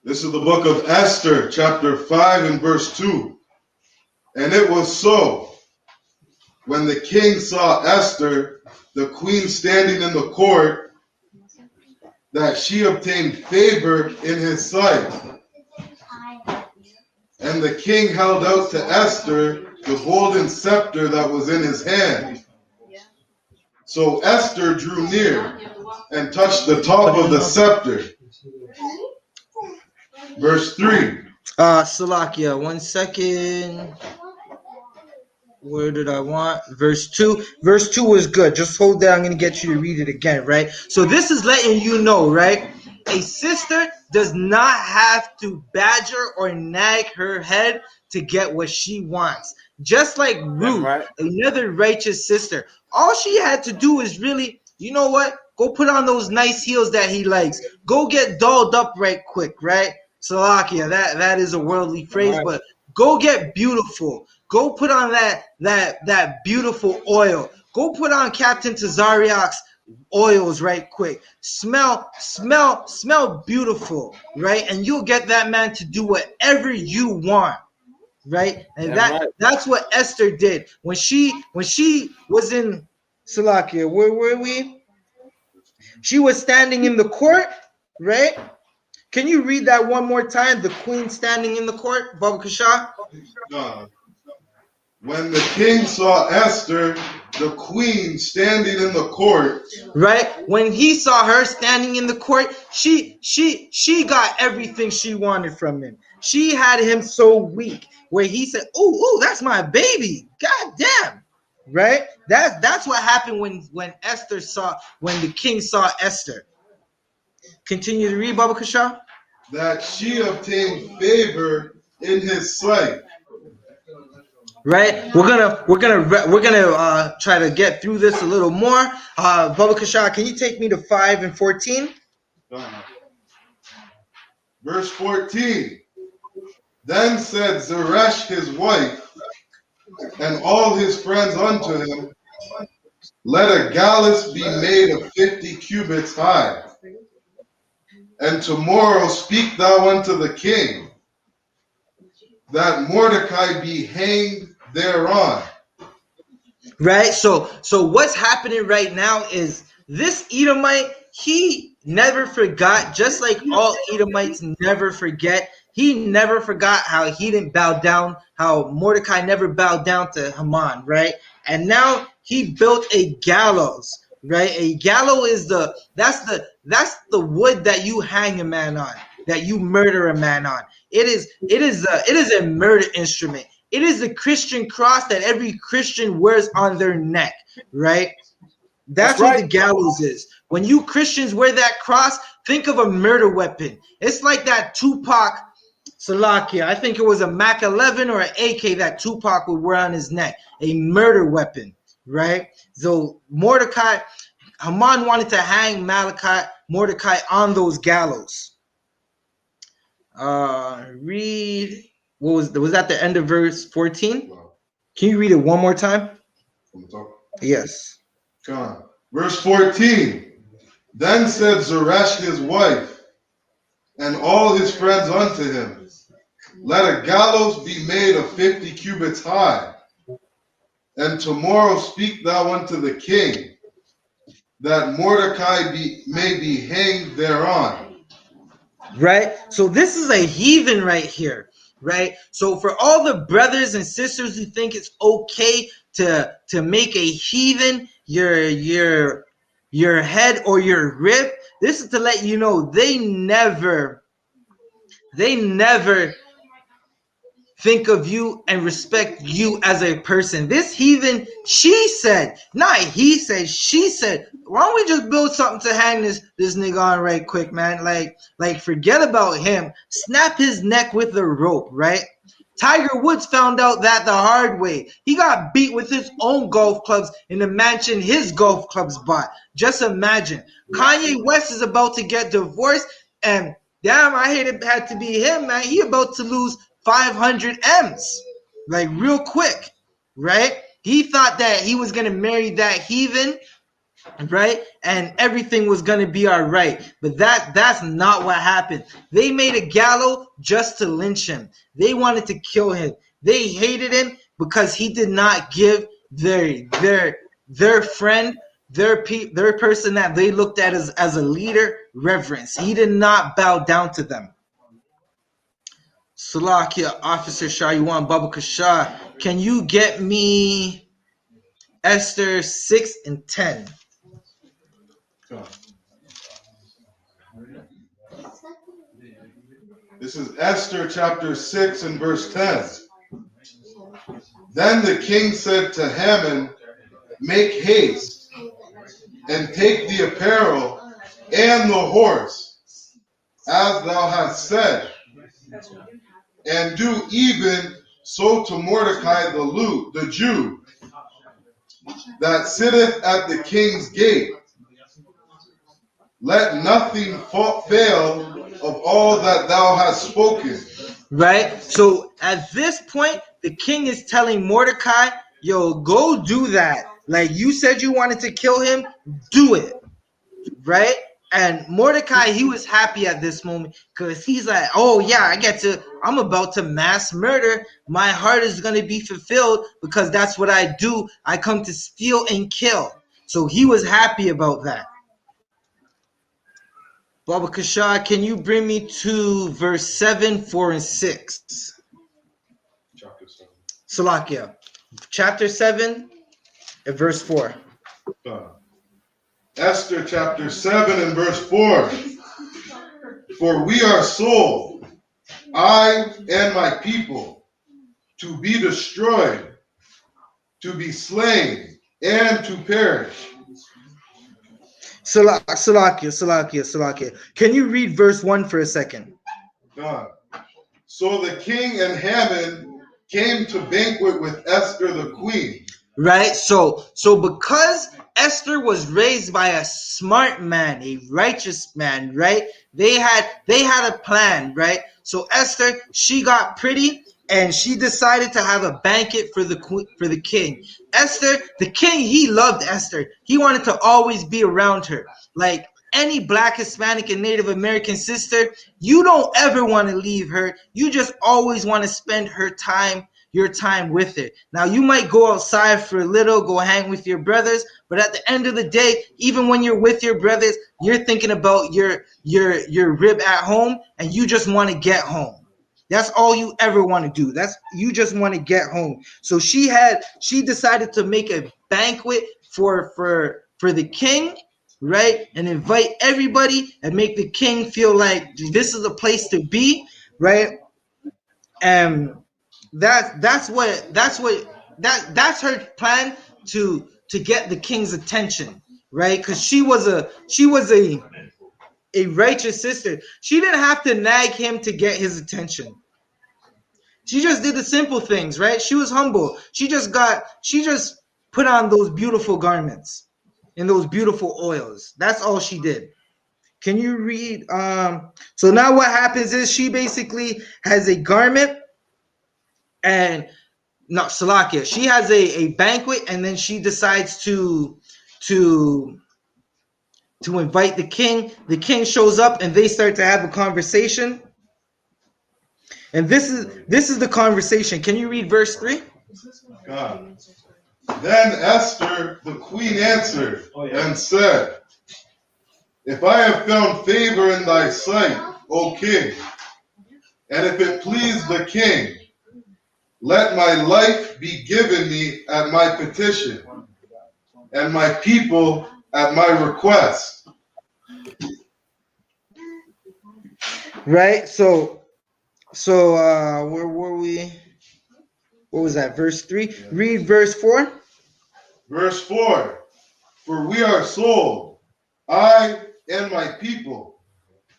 Speaker 4: This is the book of Esther, chapter 5 and verse 2. And it was so, when the king saw Esther, the queen, standing in the court, that she obtained favor in his sight. And the king held out to Esther the golden scepter that was in his hand. So Esther drew near and touched the top of the scepter. Verse 3.
Speaker 1: Salakia, 1 second. Where did I want? Verse 2. Verse 2 is good. Just hold that. I'm going to get you to read it again, right? So this is letting you know, right? A sister does not have to badger or nag her head to get what she wants. Just like Ruth, another righteous sister. All she had to do is really, you know what? Go put on those nice heels that he likes. Go get dolled up right quick, right? Salakia, that is a worldly phrase, but go get beautiful. Go put on that beautiful oil. Go put on Captain Tazariak's oils right quick. Smell beautiful, right? And you'll get that man to do whatever you want, right? And that's what Esther did when she was in Salakia. Where were we? She was standing in the court, right? Can you read that one more time? The queen standing in the court, Baba Kasha.
Speaker 4: When the king saw Esther, the queen, standing in the court. Right?
Speaker 1: When he saw her standing in the court, she got everything she wanted from him. She had him so weak where he said, "Ooh, that's my baby. God damn." Right? That's what happened when the king saw Esther. Continue to read, Baba Kasha.
Speaker 4: That she obtained favor in his sight.
Speaker 1: Right, we're gonna try to get through this a little more. Baba Kasha, can you take me to 5 and 14?
Speaker 4: Verse 14. Then said Zeresh his wife and all his friends unto him, let a gallows be made of 50 cubits high, and tomorrow speak thou unto the king, that Mordecai be hanged thereon.
Speaker 1: Right, so what's happening right now is this Edomite, he never forgot, just like all Edomites never forget. He never forgot how he didn't bow down, how Mordecai never bowed down to Haman, right? And now he built a gallows, right? A gallows is that's the wood that you hang a man on, that you murder a man on. It is a murder instrument. It is the Christian cross that every Christian wears on their neck, right? That's what the gallows is. When you Christians wear that cross, think of a murder weapon. It's like that Tupac Salakia. I think it was a Mac 11 or an AK that Tupac would wear on his neck. A murder weapon, right? So Mordecai, Haman wanted to hang Mordecai on those gallows. Read, was that the end of verse 14? Can you read it one more time?
Speaker 4: From the top.
Speaker 1: Yes.
Speaker 4: Come on. Verse 14. Then said Zeresh his wife and all his friends unto him, let a gallows be made of 50 cubits high, and tomorrow speak thou unto the king, that Mordecai may be hanged thereon.
Speaker 1: Right? So this is a heathen right here, right? So for all the brothers and sisters who think it's okay to make a heathen your head or your rib, this is to let you know they never think of you and respect you as a person. This heathen, she said, not he said, she said, why don't we just build something to hang this nigga on right quick, man? Like forget about him. Snap his neck with a rope, right? Tiger Woods found out that the hard way. He got beat with his own golf clubs in the mansion his golf clubs bought. Just imagine. Kanye West is about to get divorced, and damn, I hate it had to be him, man. He about to lose 500 M's, like real quick, right? He thought that he was gonna marry that heathen, right? And everything was gonna be all right. But that's not what happened. They made a gallows just to lynch him. They wanted to kill him. They hated him because he did not give their friend, their person that they looked at as a leader reverence. He did not bow down to them. Salakia, Officer Shah, you want Baba Shah? Can you get me Esther 6 and 10?
Speaker 4: This is Esther chapter 6 and verse 10. Then the king said to Haman, make haste and take the apparel and the horse, as thou hast said, and do even so to Mordecai the Jew, that sitteth at the king's gate. Let nothing fail of all that thou hast spoken.
Speaker 1: Right? So at this point, the king is telling Mordecai, yo, go do that. Like you said you wanted to kill him, do it. Right? And Mordecai, he was happy at this moment because he's like, oh yeah, I'm about to mass murder. My heart is going to be fulfilled because that's what I do. I come to steal and kill. So he was happy about that. Baba Kasha, can you bring me to verse 7, 4, and 6?
Speaker 4: Chapter 7.
Speaker 1: Salakia. Chapter 7 and verse 4.
Speaker 4: Esther chapter 7 and verse 4. For we are sold, I and my people, to be destroyed, to be slain, and to perish.
Speaker 1: Salakia. Can you read verse 1 for a second?
Speaker 4: So the king and Haman came to banquet with Esther the queen.
Speaker 1: Right? So because Esther was raised by a smart man, a righteous man, right? They had a plan, right? So Esther, she got pretty and she decided to have a banquet for the king. Esther, the king, he loved Esther. He wanted to always be around her. Like any Black, Hispanic, and Native American sister, you don't ever want to leave her. You just always want to spend your time with her. Now you might go outside for a little, go hang with your brothers, but at the end of the day, even when you're with your brothers, you're thinking about your rib at home, and you just want to get home. That's all you ever want to do. You just want to get home. So she decided to make a banquet for the king, right? And invite everybody and make the king feel like this is a place to be, right? And that's her plan to get the king's attention, right? Because she was a righteous sister. She didn't have to nag him to get his attention. She just did the simple things, right? She was humble. She just put on those beautiful garments and those beautiful oils. That's all she did. Can you read? So now what happens is she basically has a garment and not Salakia. She has a banquet and then she decides to invite the king. The king shows up and they start to have a conversation. And this is the conversation. Can you read verse 3?
Speaker 4: God. Then Esther, the queen, answered and said, if I have found favor in thy sight, O king, and if it please the king, let my life be given me at my petition, and my people at my request.
Speaker 1: Right? So where were we? What was that? Verse 3? Read verse 4.
Speaker 4: Verse 4, for we are sold, I and my people,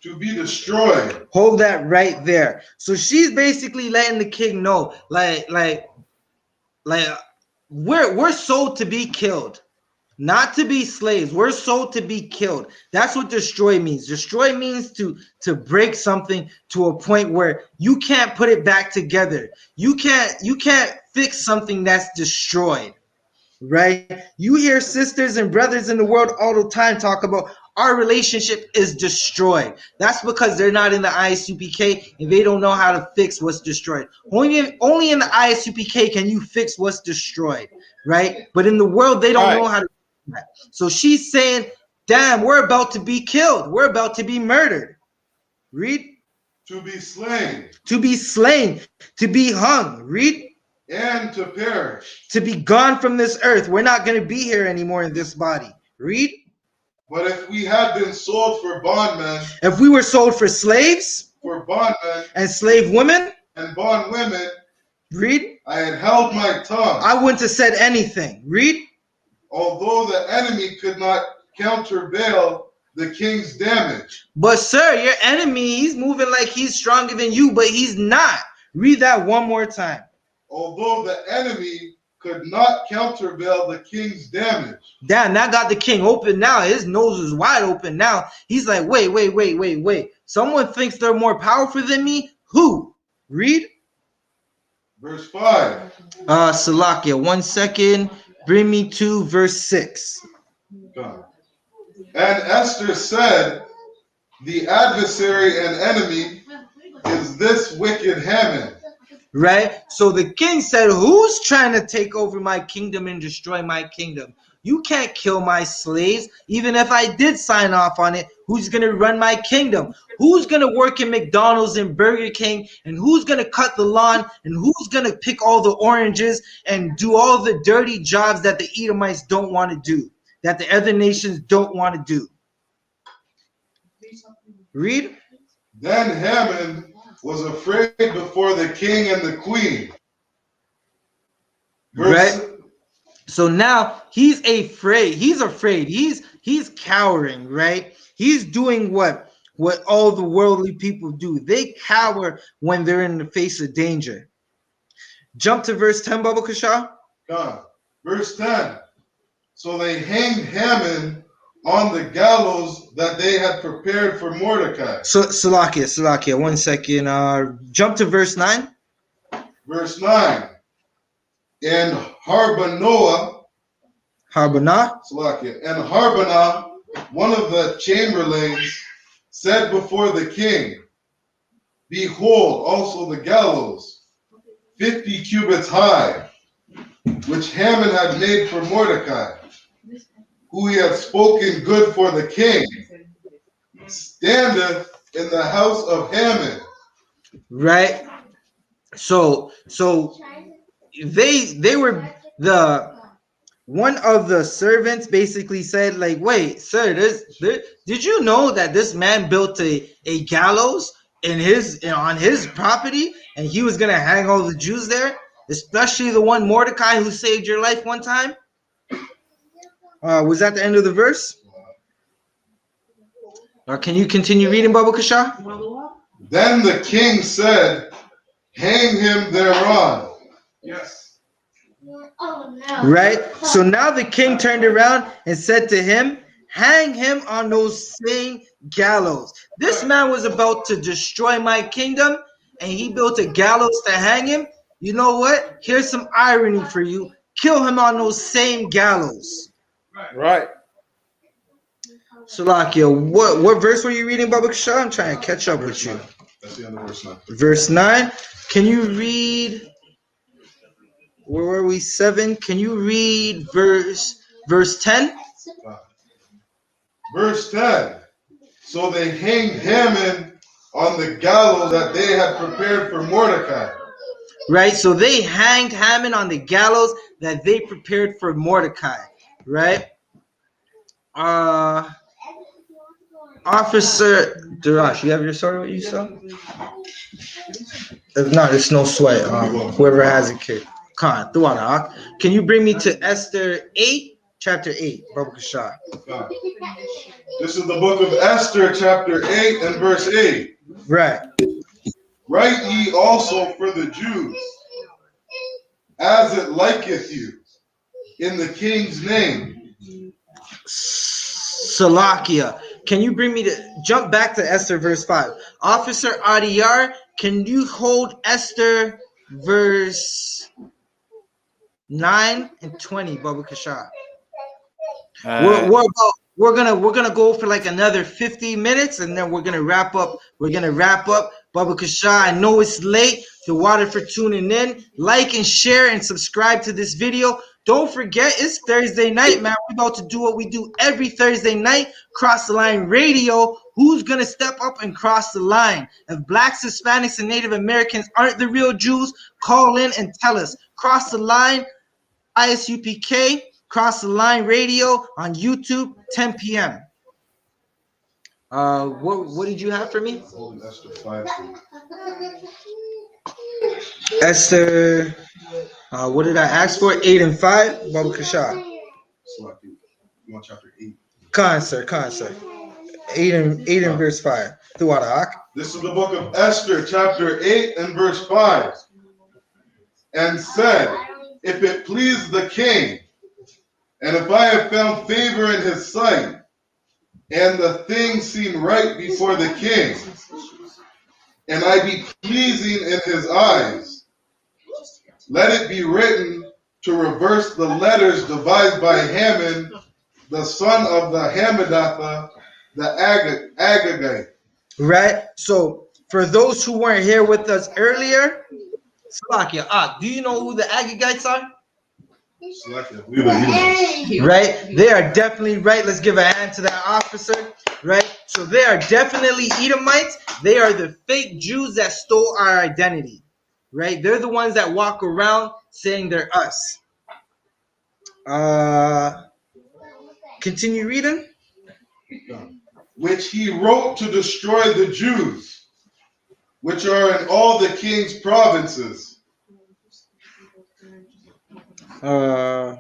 Speaker 4: to be destroyed.
Speaker 1: Hold that right there. So she's basically letting the king know, like we're sold to be killed, not to be slaves. We're sold to be killed. That's what destroy means. Destroy means to break something to a point where you can't put it back together. You can't fix something that's destroyed. Right? You hear sisters and brothers in the world all the time talk about our relationship is destroyed. That's because they're not in the I.S.U.P.K. and they don't know how to fix what's destroyed. Only in the I.S.U.P.K. can you fix what's destroyed, right? But in the world, they don't know how to do that. So she's saying, damn, we're about to be killed. We're about to be murdered. Read.
Speaker 4: To be slain.
Speaker 1: To be slain. To be hung. Read.
Speaker 4: And to perish.
Speaker 1: To be gone from this earth. We're not going to be here anymore in this body. Read.
Speaker 4: But if we had been sold for bondmen,
Speaker 1: if we were sold for slaves,
Speaker 4: for bondmen,
Speaker 1: and slave women,
Speaker 4: and bondwomen,
Speaker 1: read.
Speaker 4: I had held my tongue.
Speaker 1: I wouldn't have said anything. Read.
Speaker 4: Although the enemy could not countervail the king's damage.
Speaker 1: But sir, your enemy, he's moving like he's stronger than you, but he's not. Read that one more time.
Speaker 4: Although the enemy could not countervail the king's damage.
Speaker 1: Damn, that got the king open now. His nose is wide open now. He's like, wait. Someone thinks they're more powerful than me? Who? Read.
Speaker 4: Verse 5.
Speaker 1: Salakia, 1 second. Bring me to verse 6.
Speaker 4: And Esther said, the adversary and enemy is this wicked Haman.
Speaker 1: Right? So the king said, who's trying to take over my kingdom and destroy my kingdom? You can't kill my slaves. Even if I did sign off on it, who's going to run my kingdom? Who's going to work in McDonald's and Burger King? And who's going to cut the lawn? And who's going to pick all the oranges and do all the dirty jobs that the Edomites don't want to do, that the other nations don't want to do? Read.
Speaker 4: Then Haman was afraid before the king and the queen.
Speaker 1: Right? So now he's afraid. He's afraid. He's cowering, right? He's doing what all the worldly people do. They cower when they're in the face of danger. Jump to verse 10, Baba Kasha.
Speaker 4: Verse 10. So they hanged Haman on the gallows that they had prepared for Mordecai.
Speaker 1: So Salakia, 1 second. Jump to verse 9.
Speaker 4: Verse 9. And Harbonah, one of the chamberlains, said before the king, behold, also the gallows, 50 cubits high, which Haman had made for Mordecai, who he had spoken good for the king, standeth in the house of Haman.
Speaker 1: Right. So they were one of the servants basically said, like, wait, sir, did you know that this man built a gallows on his property and he was gonna hang all the Jews there, especially the one Mordecai who saved your life one time? Was that the end of the verse? Or can you continue reading, Baba Kasha?
Speaker 4: Then the king said, hang him thereon.
Speaker 3: Yes.
Speaker 1: Right? So now the king turned around and said to him, hang him on those same gallows. This man was about to destroy my kingdom, and he built a gallows to hang him. You know what? Here's some irony for you. Kill him on those same gallows.
Speaker 2: Right.
Speaker 1: Salakia, what verse were you reading, Baba Kasha? I'm trying to catch up with you.
Speaker 4: That's the end of verse 9.
Speaker 1: Verse 9. Can you read, where were we? 7. Can you read verse 10?
Speaker 4: Verse 10. So they hanged Haman on the gallows that they had prepared for Mordecai.
Speaker 1: Right? So they hanged Haman on the gallows that they prepared for Mordecai. Right? Officer Darash, you have your sword with you, son? If not, it's no sweat. Whoever has it, Khan, can you bring me to Esther 8, chapter 8, Baba Kasha?
Speaker 4: This is the book of Esther, chapter 8 and verse 8.
Speaker 1: Right.
Speaker 4: Write ye also for the Jews, as it liketh you, in the king's name.
Speaker 1: Salakia. Can you bring me to jump back to Esther verse 5? Officer Adiyar, can you hold Esther verse 9 and 20, Baba Kasha? We're gonna go for like another 50 minutes, and then we're gonna wrap up. Baba Kasha, I know it's late. The water for tuning in. Like and share and subscribe to this video. Don't forget, it's Thursday night, man. We're about to do what we do every Thursday night. Cross the Line Radio. Who's gonna step up and cross the line? If Blacks, Hispanics, and Native Americans aren't the real Jews, call in and tell us. Cross the Line. I.S.U.P.K. Cross the Line Radio on YouTube, 10 p.m. What did you have for me?
Speaker 4: Esther 5.
Speaker 1: Esther, what did I ask for? 8 and 5, Baba Kasha.
Speaker 4: You want chapter 8?
Speaker 1: Khan, sir. 8 and verse 5.
Speaker 4: This is the book of Esther, chapter 8 and verse 5. And said, if it please the king, and if I have found favor in his sight, and the thing seem right before the king, and I be pleasing in his eyes, let it be written to reverse the letters devised by Haman, the son of the Hammedatha, the Agagite.
Speaker 1: Right? So, for those who weren't here with us earlier, Salakia, do you know who the Agagites are? Right? They are definitely right. Let's give a hand to that officer. Right? So they are definitely Edomites. They are the fake Jews that stole our identity. Right? They're the ones that walk around saying they're us. Continue reading.
Speaker 4: Which he wrote to destroy the Jews, which are in all the king's provinces.
Speaker 1: That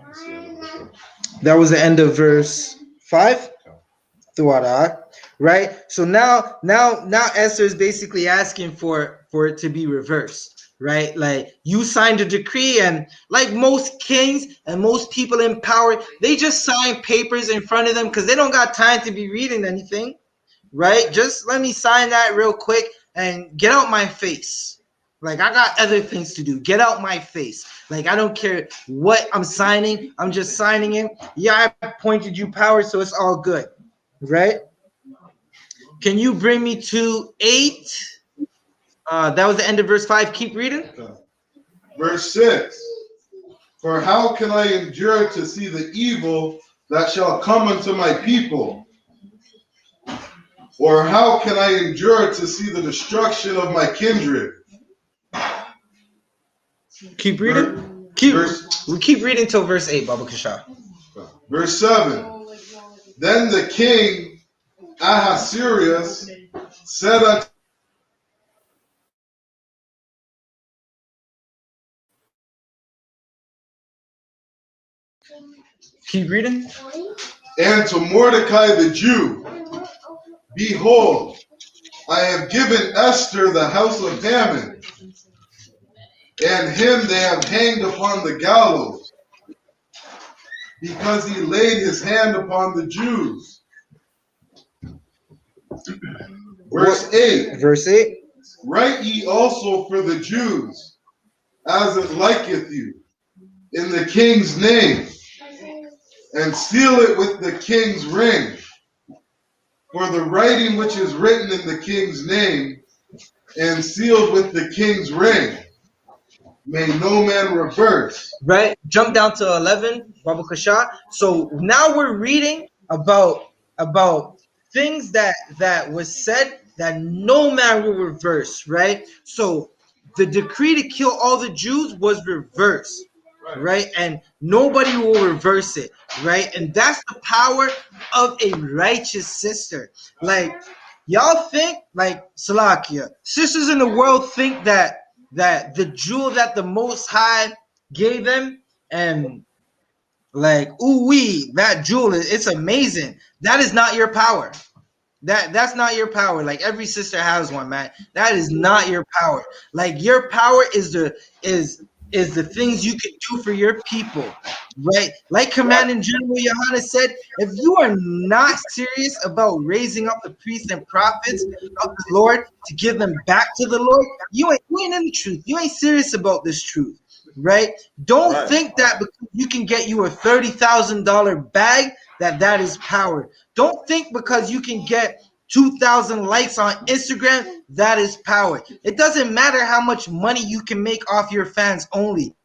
Speaker 1: was the end of verse 5. Right? So now Esther is basically asking for it to be reversed, right? Like, you signed a decree, and like most kings and most people in power, they just sign papers in front of them because they don't got time to be reading anything, right? Just let me sign that real quick and get out my face. Like, I got other things to do. Get out my face. Like, I don't care what I'm signing. I'm just signing it. Yeah, I appointed you power, so it's all good. Right? Can you bring me to 8? That was the end of verse 5. Keep reading.
Speaker 4: Verse 6. For how can I endure to see the evil that shall come unto my people? Or how can I endure to see the destruction of my kindred?
Speaker 1: Keep reading. We keep reading till verse 8, Baba Kasha.
Speaker 4: Verse 7. Then the king Ahasuerus said unto
Speaker 1: Keep reading.
Speaker 4: And to Mordecai the Jew, behold, I have given Esther the house of Haman, and him they have hanged upon the gallows, because he laid his hand upon the Jews. Verse 8.
Speaker 1: Verse 8.
Speaker 4: Write ye also for the Jews, as it liketh you, in the king's name, and seal it with the king's ring. For the writing which is written in the king's name, and sealed with the king's ring, may no man reverse.
Speaker 1: Right? Jump down to 11, Baba Kasha. So now we're reading about things that was said that no man will reverse, right? So the decree to kill all the Jews was reversed, right? And nobody will reverse it, right? And that's the power of a righteous sister. Like, y'all think, like, Salakia, sisters in the world think that the jewel that the Most High gave them, and like, ooh wee, that jewel, it's amazing. That is not your power. That's not your power. Like, every sister has one, man. That is not your power. Like, your power is the things you can do for your people, right? Like Commanding General YAHANNA said, if you are not serious about raising up the priests and prophets of the Lord to give them back to the Lord, you ain't in the truth. You ain't serious about this truth, right? Don't think that because you can get you a $30,000 bag that is power. Don't think because you can get 2,000 likes on Instagram, that is power. It doesn't matter how much money you can make off your fans only.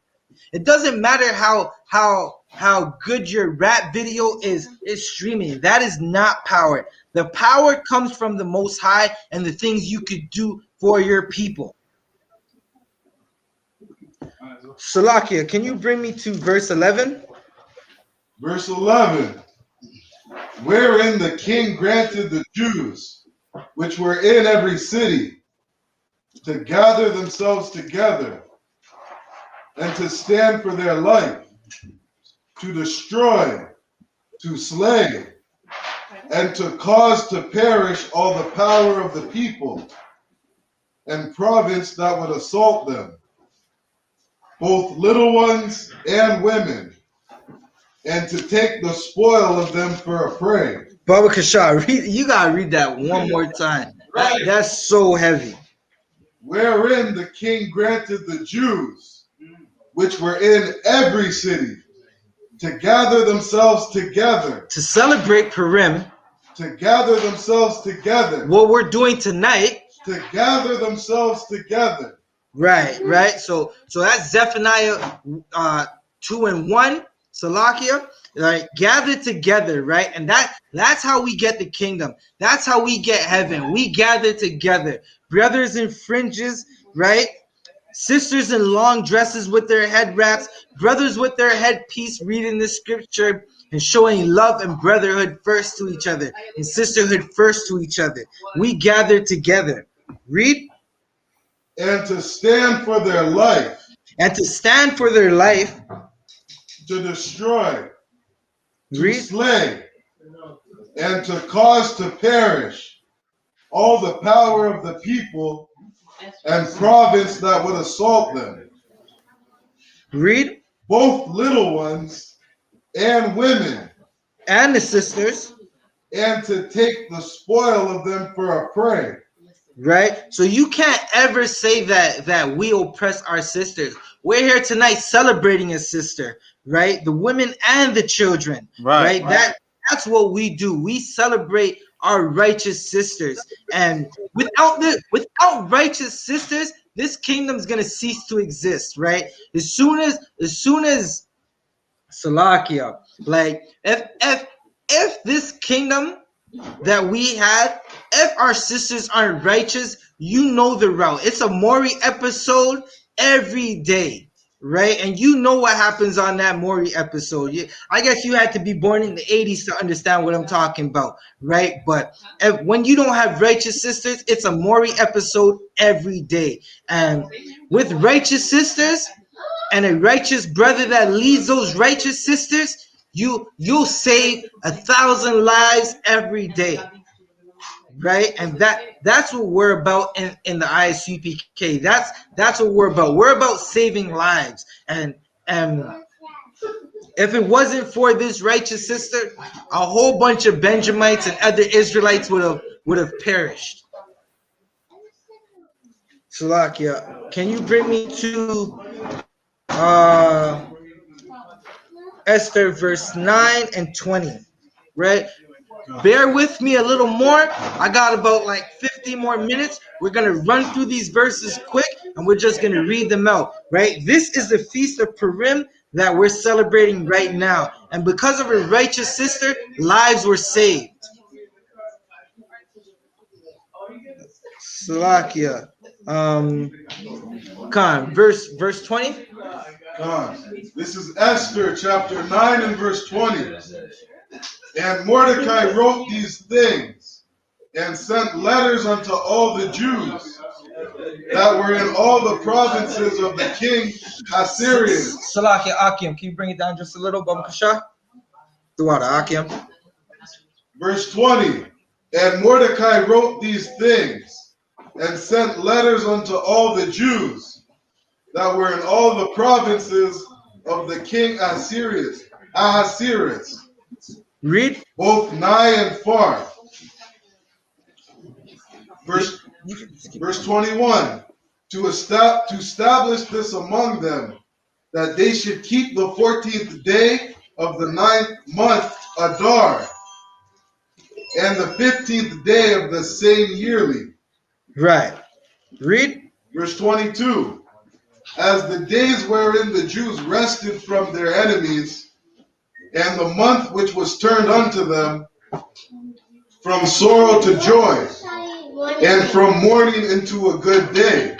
Speaker 1: It doesn't matter how good your rap video is streaming. That is not power. The power comes from the Most High and the things you could do for your people. Salakia, can you bring me to verse 11?
Speaker 4: Verse 11. Wherein the king granted the Jews, which were in every city, to gather themselves together, and to stand for their life, to destroy, to slay, and to cause to perish all the power of the people and province that would assault them, both little ones and women, and to take the spoil of them for a prey.
Speaker 1: Baba Kashar, you gotta read that one more time. That's so heavy.
Speaker 4: Wherein the king granted the Jews, which were in every city, to gather themselves together.
Speaker 1: To celebrate Purim.
Speaker 4: To gather themselves together.
Speaker 1: What we're doing tonight.
Speaker 4: To gather themselves together.
Speaker 1: Right. So that's Zephaniah 2:1, Salakia. Right, gather together, right? And that's how we get the kingdom. That's how we get heaven. We gather together. Brothers in fringes, right? Sisters in long dresses with their head wraps, brothers with their headpiece reading the scripture and showing love and brotherhood first to each other and sisterhood first to each other. We gather together. Read.
Speaker 4: And to stand for their life.
Speaker 1: And to stand for their life.
Speaker 4: To destroy. To
Speaker 1: Read.
Speaker 4: slay. And to cause to perish all the power of the people and province that would assault them.
Speaker 1: Read.
Speaker 4: Both little ones and women.
Speaker 1: And the sisters.
Speaker 4: And to take the spoil of them for a prey.
Speaker 1: Right? So you can't ever say that we oppress our sisters. We're here tonight celebrating a sister, right? The women and the children, right? That's what we do. We celebrate our righteous sisters. And without righteous sisters, this kingdom's gonna cease to exist, right? As soon as Salakia, like if this kingdom that we have, if our sisters aren't righteous, you know the route. It's a Maury episode every day, right? And you know what happens on that Maury episode. I guess you had to be born in the 80s to understand what I'm talking about, right? But when you don't have righteous sisters, it's a Maury episode every day. And with righteous sisters, and a righteous brother that leads those righteous sisters, you'll save 1,000 lives every day, right? And that's what we're about in the ISUPK. That's what we're about. We're about saving lives. And if it wasn't for this righteous sister, a whole bunch of Benjamites and other Israelites would have perished. Salakia, can you bring me to Esther verse 9 and 20, right? Bear with me a little more. I got about like 50 more minutes. We're going to run through these verses quick, and we're just going to read them out, right? This is the Feast of Purim that we're celebrating right now. And because of a righteous sister, lives were saved. Salakia. Khan, verse 20.
Speaker 4: This is Esther chapter 9 and verse 20. And Mordecai wrote these things and sent letters unto all the Jews that were in all the provinces of the king Assyrians.
Speaker 1: Salakia Akim, can you bring it down just a little, Baba Kasha? Throughout Akim.
Speaker 4: Verse 20. And Mordecai wrote these things and sent letters unto all the Jews that were in all the provinces of the king Ahasuerus.
Speaker 1: Read.
Speaker 4: Both nigh and far. Verse 21. To establish this among them, that they should keep the 14th day of the 9th month Adar, and the 15th day of the same yearly.
Speaker 1: Right. Read.
Speaker 4: Verse 22. As the days wherein the Jews rested from their enemies, and the month which was turned unto them from sorrow to joy, and from mourning into a good day.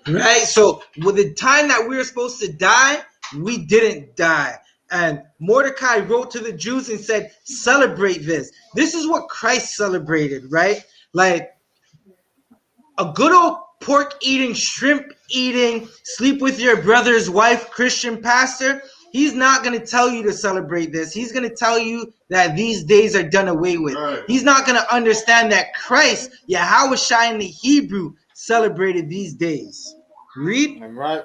Speaker 1: Right. So with the time that we were supposed to die, we didn't die. And Mordecai wrote to the Jews and said, celebrate this. This is what Christ celebrated, right? Like a good old pork eating, shrimp eating, sleep with your brother's wife, Christian pastor. He's not going to tell you to celebrate this. He's going to tell you that these days are done away with.
Speaker 4: Right.
Speaker 1: He's not going to understand that Christ, Yahawashi in the Hebrew, celebrated these days. Read.
Speaker 2: Right.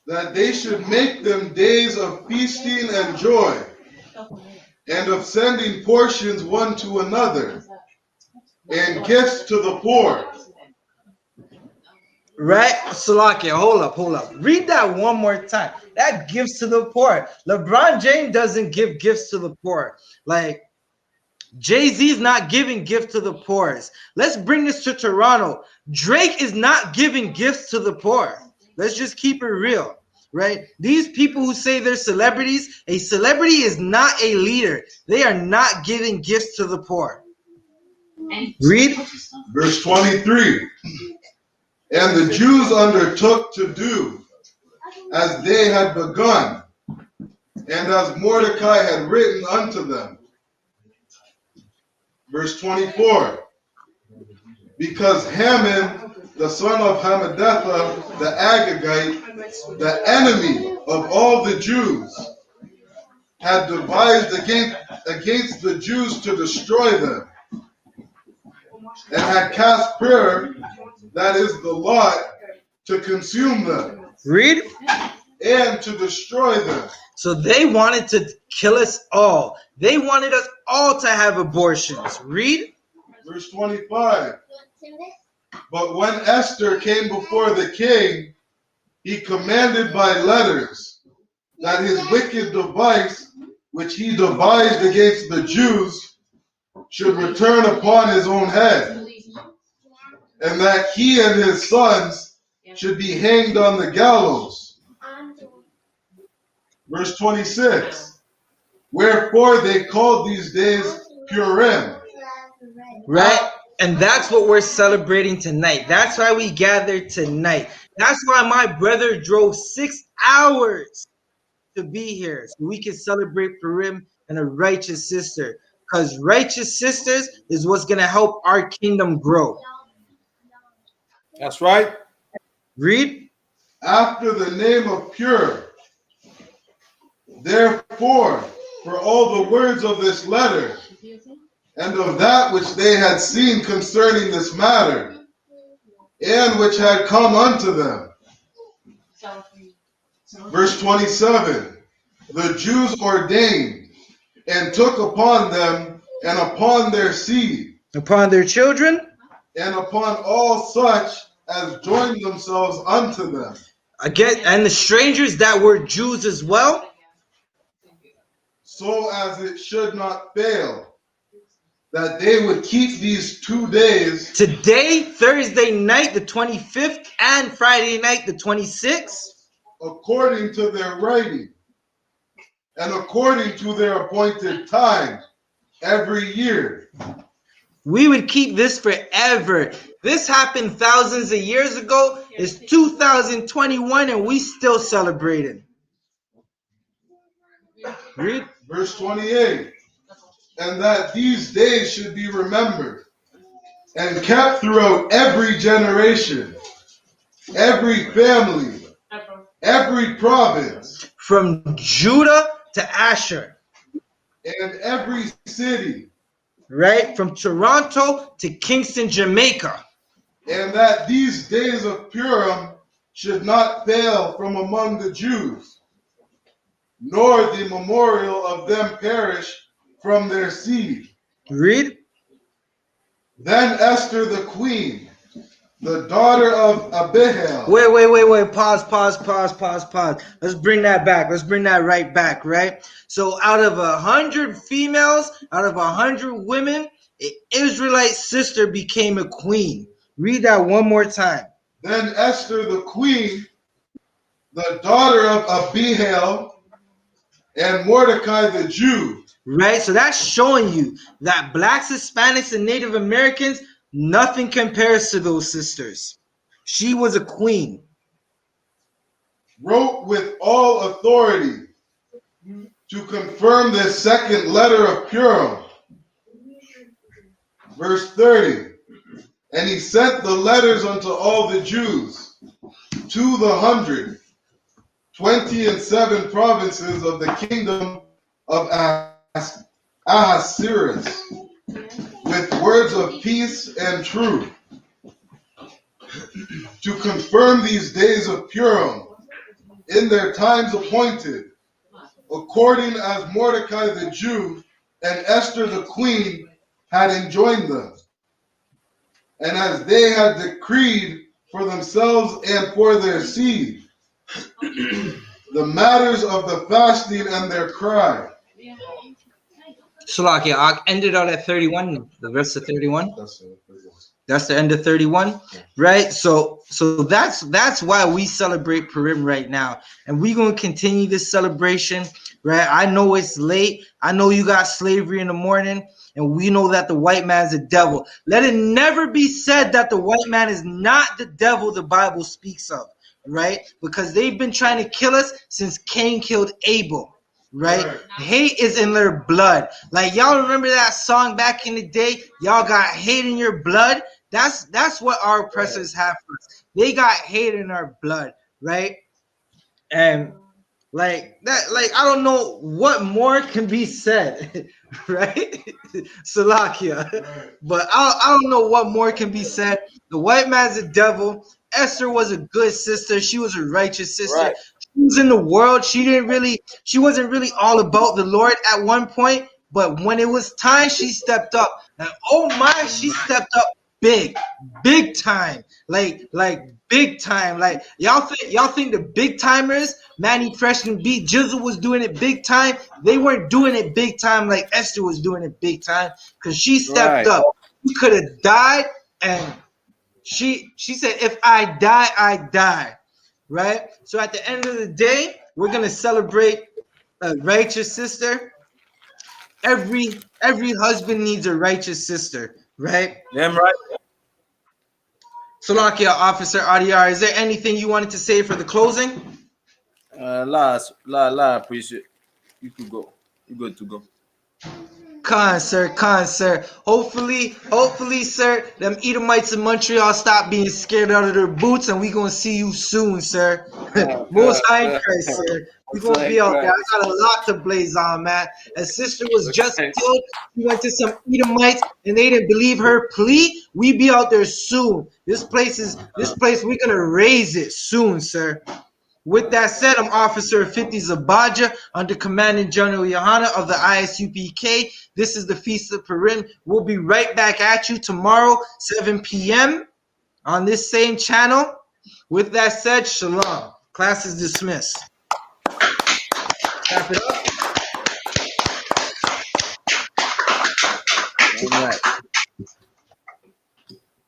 Speaker 4: That they should make them days of feasting and joy, and of sending portions one to another, and gifts to the poor.
Speaker 1: Right? Salakia, hold up. Read that one more time. That gives to the poor. LeBron James doesn't give gifts to the poor. Like, Jay-Z's not giving gifts to the poor. Let's bring this to Toronto. Drake is not giving gifts to the poor. Let's just keep it real, right? These people who say they're celebrities, a celebrity is not a leader. They are not giving gifts to the poor. Read.
Speaker 4: Verse 23. And the Jews undertook to do as they had begun, and as Mordecai had written unto them. Verse 24. Because Haman, the son of Hammedatha, the Agagite, the enemy of all the Jews, had devised against the Jews to destroy them, and had cast prayer, that is the lot, to consume them.
Speaker 1: Read.
Speaker 4: And to destroy them.
Speaker 1: So they wanted to kill us all. They wanted us all to have abortions. Read.
Speaker 4: Verse 25. But when Esther came before the king, he commanded by letters that his wicked device, which he devised against the Jews, should return upon his own head, and that he and his sons should be hanged on the gallows. Verse 26. Wherefore they called these days Purim.
Speaker 1: Right? And that's what we're celebrating tonight. That's why we gathered tonight. That's why my brother drove 6 hours to be here, so we can celebrate Purim and a righteous sister. Because righteous sisters is what's going to help our kingdom grow.
Speaker 2: That's right.
Speaker 1: Read.
Speaker 4: after the name of pure. Therefore, for all the words of this letter, and of that which they had seen concerning this matter, and which had come unto them. Verse 27, the Jews ordained, and took upon them, and upon their seed,
Speaker 1: upon their children,
Speaker 4: and upon all such as joined themselves unto them.
Speaker 1: again, and the strangers that were Jews as well,
Speaker 4: So as it should not fail, that they would keep these 2 days,
Speaker 1: today, Thursday night, the 25th, and Friday night, the 26th,
Speaker 4: according to their writing, and according to their appointed time, every year.
Speaker 1: we would keep this forever. This happened thousands of years ago. It's 2021 and we still celebrating. Read.
Speaker 4: Verse 28, and that these days should be remembered and kept throughout every generation, every family, every province,
Speaker 1: From Judah to Asher,
Speaker 4: and every city,
Speaker 1: right? From Toronto to Kingston, Jamaica.
Speaker 4: and that these days of Purim should not fail from among the Jews, nor the memorial of them perish from their seed.
Speaker 1: Read.
Speaker 4: Then Esther the queen, the daughter of Abihail.
Speaker 1: Wait. Pause. Let's bring that back. Let's bring that right back, right? So out of 100 females, out of 100 women, an Israelite sister became a queen. Read that one more time.
Speaker 4: Then Esther the queen, the daughter of Abihail, and Mordecai the Jew.
Speaker 1: Right? So that's showing you that blacks, Hispanics, and Native Americans, nothing compares to those sisters. She was a queen.
Speaker 4: Wrote with all authority to confirm this second letter of Purim. Verse 30. And he sent the letters unto all the Jews, to the 127 provinces of the kingdom of Ahasuerus, with words of peace and truth, to confirm these days of Purim in their times appointed, according as Mordecai the Jew and Esther the queen had enjoined them, and as they had decreed for themselves and for their seed, the matters of the fasting and their cry.
Speaker 1: Shalakia, I ended out at 31, the rest of 31. That's the end of 31, right? So that's why we celebrate Purim right now. And we're going to continue this celebration, right? I know it's late. I know you got slavery in the morning, and we know that the white man's a devil. Let it never be said that the white man is not the devil the Bible speaks of, right? Because they've been trying to kill us since Cain killed Abel. Right? Hate is in their blood. Like, y'all remember that song back in the day? Y'all got hate in your blood. That's what our oppressors have for us. They got hate in our blood, right? And like that, like I don't know what more can be said, right? Salakia. But I don't know what more can be said. The white man's a devil. Esther was a good sister. She was a righteous sister.
Speaker 2: Right.
Speaker 1: She was in the world. She wasn't really all about the Lord at one point, but when it was time, she stepped up. And oh my, she stepped up big time. Like big time. Like y'all think the big timers, Manny Fresh and Beat Jizzle was doing it big time. They weren't doing it big time like Esther was doing it big time, because she stepped up. She could have died, and she said, if I die, I die. Right? So at the end of the day, we're gonna celebrate a righteous sister. Every husband needs a righteous sister, right?
Speaker 2: Damn right.
Speaker 1: Salakia, Officer Adiyar, is there anything you wanted to say for the closing?
Speaker 2: La, appreciate. You could go. You're good to go.
Speaker 1: Con, sir. Hopefully, sir, them Edomites in Montreal stop being scared out of their boots, and we gonna see you soon, sir. Most high in Christ, sir. We gonna be out there. I got a lot to blaze on, man. A sister was just killed. She went to some Edomites, and they didn't believe her plea. We be out there soon. This place, we're gonna raise it soon, sir. With that said, I'm Officer 50 Zabaja under Commanding General YAHANNA of the I.S.U.P.K. This is the Feast of Purim. We'll be right back at you tomorrow, 7 p.m. on this same channel. With that said, Shalom. Class is dismissed. Wrap it up.